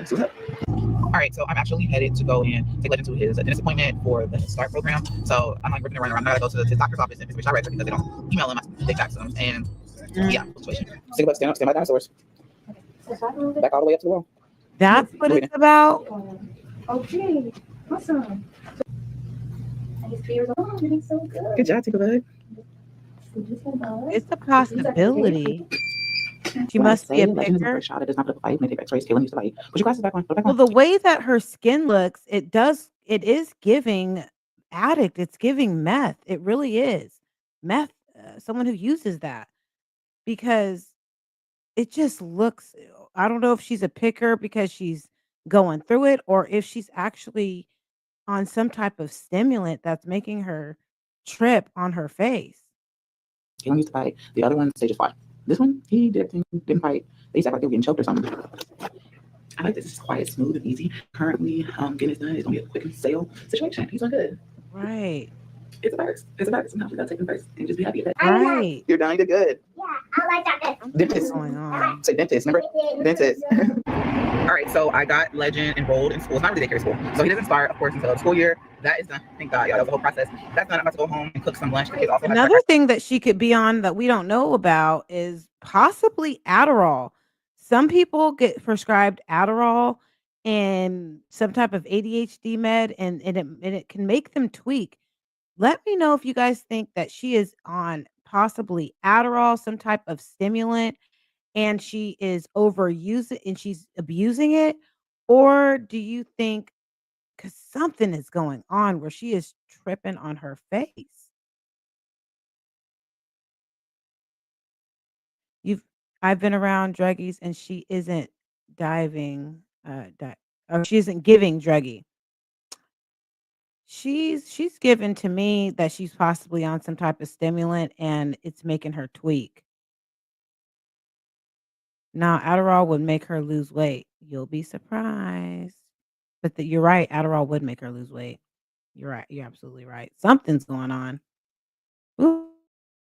[SPEAKER 4] see what's up. All right, so I'm actually headed to go and take Legend to his dentist appointment for the START program. So I'm like ripping and running around. I gotta go to his doctor's office and fix my shot record because they don't email him. They fax them. And yeah, situation. Stick up, stand by dinosaurs. Back all the way up to the wall.
[SPEAKER 1] That's what it's about.
[SPEAKER 6] Okay, awesome. And he's 3 years old. Oh, you're so good.
[SPEAKER 4] Good job, Tinkerbell.
[SPEAKER 1] It's a possibility. She must be a
[SPEAKER 4] Legend is in the
[SPEAKER 1] picker.
[SPEAKER 4] first shot. It does not put up a fight. May take X-rays. Taylor used to fight. Put your glasses back on. Put it back
[SPEAKER 1] Well,
[SPEAKER 4] on.
[SPEAKER 1] the way that her skin looks, it is giving addict. It's giving meth. It really is. Meth, someone who uses that because it just looks I don't know if she's a picker because she's going through it or if she's actually on some type of stimulant that's making her trip on her face.
[SPEAKER 4] Taylor used to fight. The other one, stage is 5. This one, he didn't fight. They used to act like they were getting choked or something. I like this. It's quiet, smooth, and easy. Currently, getting this done is gonna be a quick sale situation. He's doing good.
[SPEAKER 1] Right.
[SPEAKER 4] It's a first. It's a first. Sometimes we gotta take them first and just be happy with it.
[SPEAKER 1] Right.
[SPEAKER 4] You're done. You did good.
[SPEAKER 6] Yeah, I like that.
[SPEAKER 1] What's
[SPEAKER 4] Dentist.
[SPEAKER 1] going on?
[SPEAKER 4] Say dentist. Remember? Dentist. All right. So I got Legend enrolled in school. It's not really daycare school, so he doesn't start, of course, until the school year. That is done. Thank God. Yeah, that was the whole process. That's done. I'm about to go home and cook some lunch. The kids also have
[SPEAKER 1] Another thing that she could be on that we don't know about is possibly Adderall. Some people get prescribed Adderall and some type of ADHD med, and it can make them tweak. Let me know if you guys think that she is on possibly Adderall, some type of stimulant, and she is overusing and she's abusing it, or do you think because something is going on where she is tripping on her face? You've I've been around druggies and she isn't diving, or she isn't giving druggie. She's given to me that she's possibly on some type of stimulant and it's making her tweak. Now, Adderall would make her lose weight. You'll be surprised. But you're right, Adderall would make her lose weight. You're right. You're absolutely right. Something's going on. Ooh,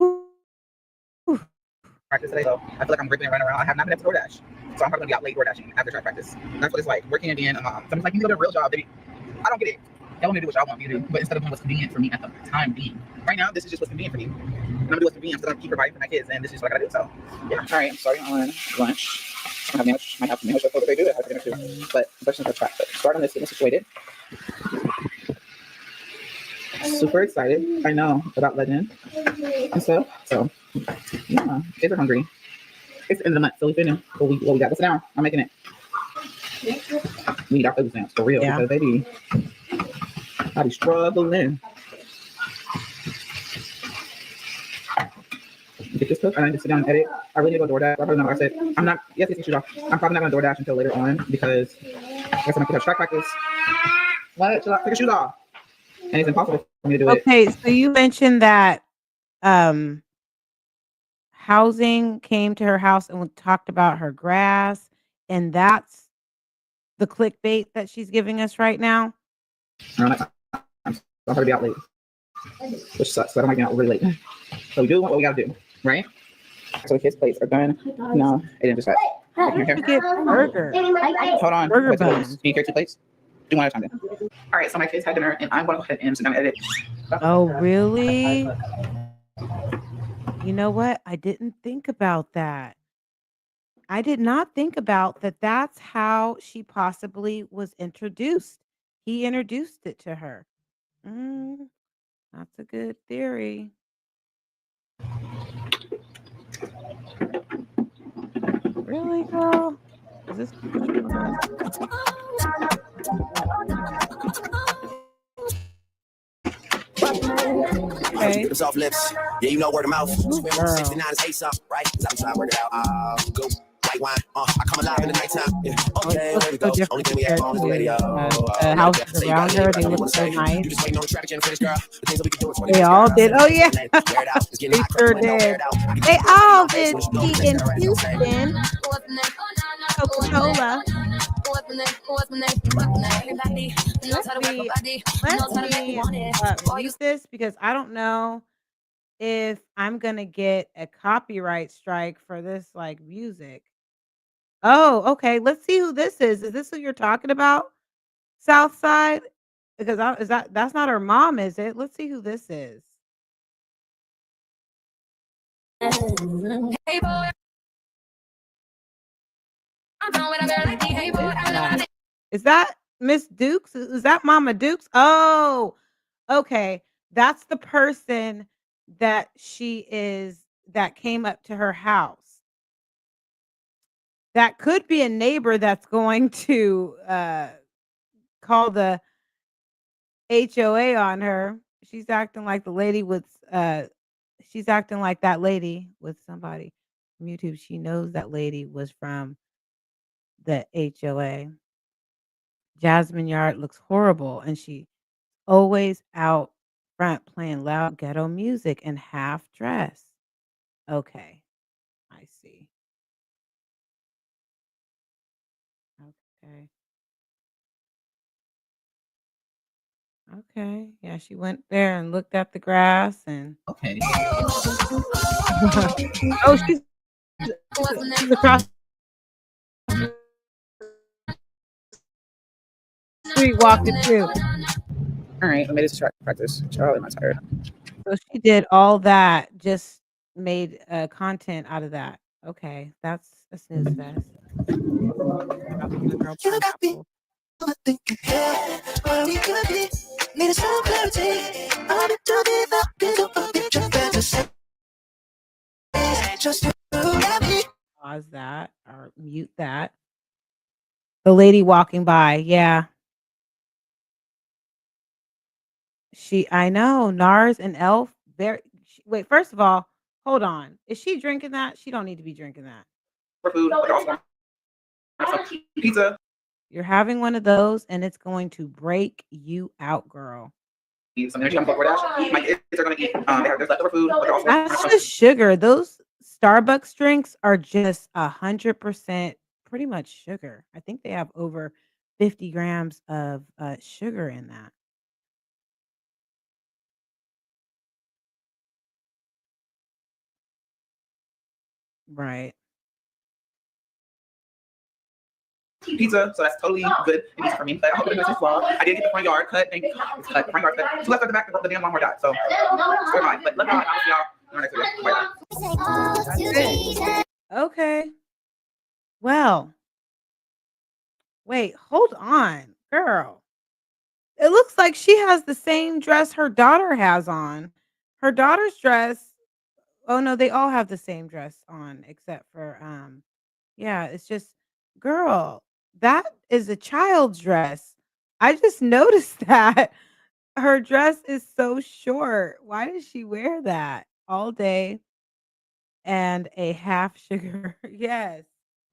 [SPEAKER 1] ooh, ooh.
[SPEAKER 4] practice today, so I feel like I'm ripping and running around. I have not been able to DoorDash, so I'm probably gonna be out late DoorDashing after track practice. That's what it's like working and being a mom. Someone's like, you need to go to a real job, baby. I don't get it. Y'all want me to do what y'all want me to do, but instead of doing what's convenient for me at the time being. Right now, this is just what's convenient for me. I'm gonna do what's convenient. I'm still gonna keep providing for my kids, and this is what I gotta do. So, yeah. All right, I'm starting on lunch. I might have to manage what they do. I have to dinner too, but especially for track. But start on this, getting situated. Super excited. I know about Legend and stuff. So, yeah, kids are hungry. It's the end of the month, so we finna what we got. Go sit down. I'm making it. We need our food stamps for real
[SPEAKER 1] Yeah.
[SPEAKER 4] because baby, I be struggling. Get this cooked. I need to sit down and edit. I really need to go DoorDash. I probably not. Like I said I'm not. Yes, you off. I'm probably not gonna DoorDash until later on because I guess I'm gonna have track practice. What? Chill out. Take your shoes off. And it's impossible for me to do it.
[SPEAKER 1] Okay, so you mentioned that um housing came to her house and talked about her grass, and that's the clickbait that she's giving us right now.
[SPEAKER 4] Around that time, so I'm gonna be out late, which sucks. So I don't like being out really late. So we do what we gotta do, right? So the kids' plates are done. No, it didn't just
[SPEAKER 1] You should get burger.
[SPEAKER 4] Hold on.
[SPEAKER 1] Burger
[SPEAKER 4] Wait,
[SPEAKER 1] buns.
[SPEAKER 4] can you carry 2 plates? Do one at a time then. All right, so my kids had dinner, and I'm gonna go ahead and sit down and edit.
[SPEAKER 1] Oh, really? You know what? I didn't think about that. I did not think about that that's how she possibly was introduced. He introduced it to her. Mm. That's a good theory. Really, girl? Is this what you want us to
[SPEAKER 5] Heard you
[SPEAKER 1] Okay.
[SPEAKER 5] give them soft lips. Yeah, you know word of mouth.
[SPEAKER 1] Ooh, girl.
[SPEAKER 5] 69 is A something, right? Cause I be trying to work it out. Go. White wine. I come alive in the nighttime. Yeah.
[SPEAKER 1] Oh, it
[SPEAKER 5] Okay,
[SPEAKER 1] looks
[SPEAKER 5] away we
[SPEAKER 1] so
[SPEAKER 5] go. Only
[SPEAKER 1] different
[SPEAKER 5] thing we have
[SPEAKER 1] compared
[SPEAKER 5] on is the
[SPEAKER 1] to,
[SPEAKER 5] radio.
[SPEAKER 1] the
[SPEAKER 5] Let it play.
[SPEAKER 1] houses
[SPEAKER 5] Say you
[SPEAKER 1] around
[SPEAKER 5] gotta leave,
[SPEAKER 1] her.
[SPEAKER 5] but I
[SPEAKER 1] They
[SPEAKER 5] know you
[SPEAKER 1] look
[SPEAKER 5] wanna
[SPEAKER 1] so
[SPEAKER 5] stay.
[SPEAKER 1] nice.
[SPEAKER 5] You just waiting on the traffic jam to finish, girl. The things that we can do in 20
[SPEAKER 1] They
[SPEAKER 5] minutes,
[SPEAKER 1] all
[SPEAKER 5] girl.
[SPEAKER 1] did.
[SPEAKER 5] Say,
[SPEAKER 1] Oh, yeah.
[SPEAKER 5] wear it out. It's getting
[SPEAKER 1] They
[SPEAKER 5] hot.
[SPEAKER 1] sure
[SPEAKER 5] Crunk, don't wear
[SPEAKER 1] did.
[SPEAKER 5] it out. I can
[SPEAKER 1] They
[SPEAKER 5] get you
[SPEAKER 1] all
[SPEAKER 5] on base
[SPEAKER 1] did.
[SPEAKER 5] when you go.
[SPEAKER 1] She
[SPEAKER 5] Next
[SPEAKER 1] in
[SPEAKER 5] girl, right, don't say.
[SPEAKER 1] Houston, Coca-Cola. Let me mute this because I don't know if I'm gonna get a copyright strike for this, like, music. Oh, okay, let's see who this is. Is this who you're talking about, Southside? Because I is that's not her mom, is it? Let's see who this is. Who is that? Is that Miss Dukes? Is that Mama Dukes? Oh, okay. That's the person that came up to her house. That could be a neighbor that's going to, call the HOA on her. She's acting like the lady with, she's acting like that lady with somebody from YouTube. She knows that lady was from the HOA. Jasmine Yard looks horrible, and she always out front playing loud ghetto music and half dressed. Okay, I see. Okay. Okay. Yeah, she went there and looked at the grass and
[SPEAKER 4] Okay.
[SPEAKER 1] oh, she's across the street walking too.
[SPEAKER 4] All right. I made it to practice. Charlie, I'm tired.
[SPEAKER 1] So she did all that, just made, content out of that. Okay, that's a snooze fest. Out to my girl
[SPEAKER 5] You got me
[SPEAKER 1] Pineapple.
[SPEAKER 5] overthinking, yeah, where we could be. Need some clarity. I'm into the up into a picture fantasy. Just you and me.
[SPEAKER 1] Pause that or mute that. The lady walking by, yeah. I know, NARS and Elf, very wait, first of all, hold on. Is she drinking that? She don't need to be drinking that.
[SPEAKER 4] For food, but also want some pizza.
[SPEAKER 1] You're having one of those, and it's going to break you out, girl.
[SPEAKER 4] Eat some energy on DoorDash. My kids are gonna eat. They have there's leftover food, but they're also want
[SPEAKER 1] That's
[SPEAKER 4] some
[SPEAKER 1] just sugar. Those Starbucks drinks are just 100% pretty much sugar. I think they have over 50 grams of, sugar in that. Right.
[SPEAKER 4] pizza, so that's totally good and easy for me. But I hope it doesn't flaw. I did get the front yard cut. Thank you. It's cut. Front yard cut. Two left at the back. The damn lawnmower died. So we're fine. But let me know. I'll see y'all next video. Bye.
[SPEAKER 1] That's it. Okay. Well, wait, hold on, girl. It looks like she has the same dress her daughter has on. Her daughter's dress, oh no, they all have the same dress on except for yeah, it's just girl, that is a child's dress. I just noticed that. Her dress is so short. Why does she wear that all day and a half sugar? Yes.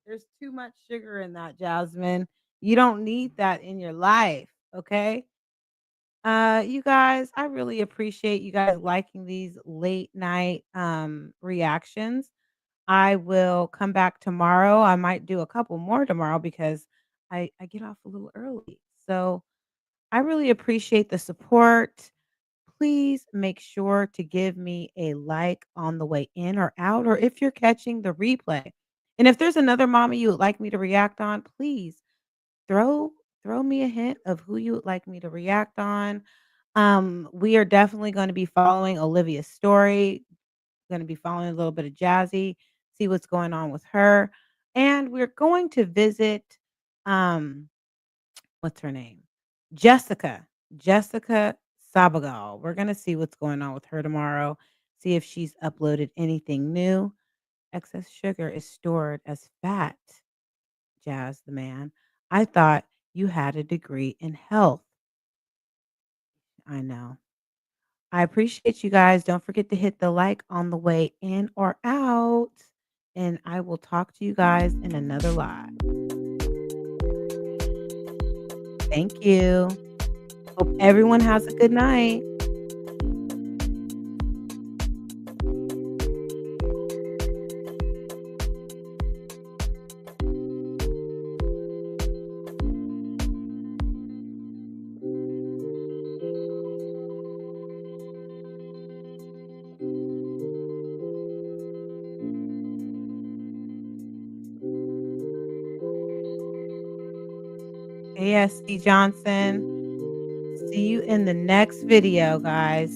[SPEAKER 1] There's too much sugar in that, Jasmine. You don't need that in your life, okay? You guys, I really appreciate you guys liking these late night reactions. I will come back tomorrow. I might do a couple more tomorrow because I get off a little early. So, I really appreciate the support. Please make sure to give me a like on the way in or out, or if you're catching the replay. And if there's another mama you would like me to react on, please throw throw me a hint of who you would like me to react on. We are definitely going to be following Olivia's story, going to be following a little bit of Jazzy, see what's going on with her. And we're going to visit um what's her name? Jessica. Jessica Sabagal. We're gonna see what's going on with her tomorrow. See if she's uploaded anything new. Excess sugar is stored as fat. Jazz the man. I thought you had a degree in health. I know. I appreciate you guys. Don't forget to hit the like on the way in or out. And I will talk to you guys in another live. Thank you. Hope everyone has a good night. ASC Johnson. See you in the next video, guys.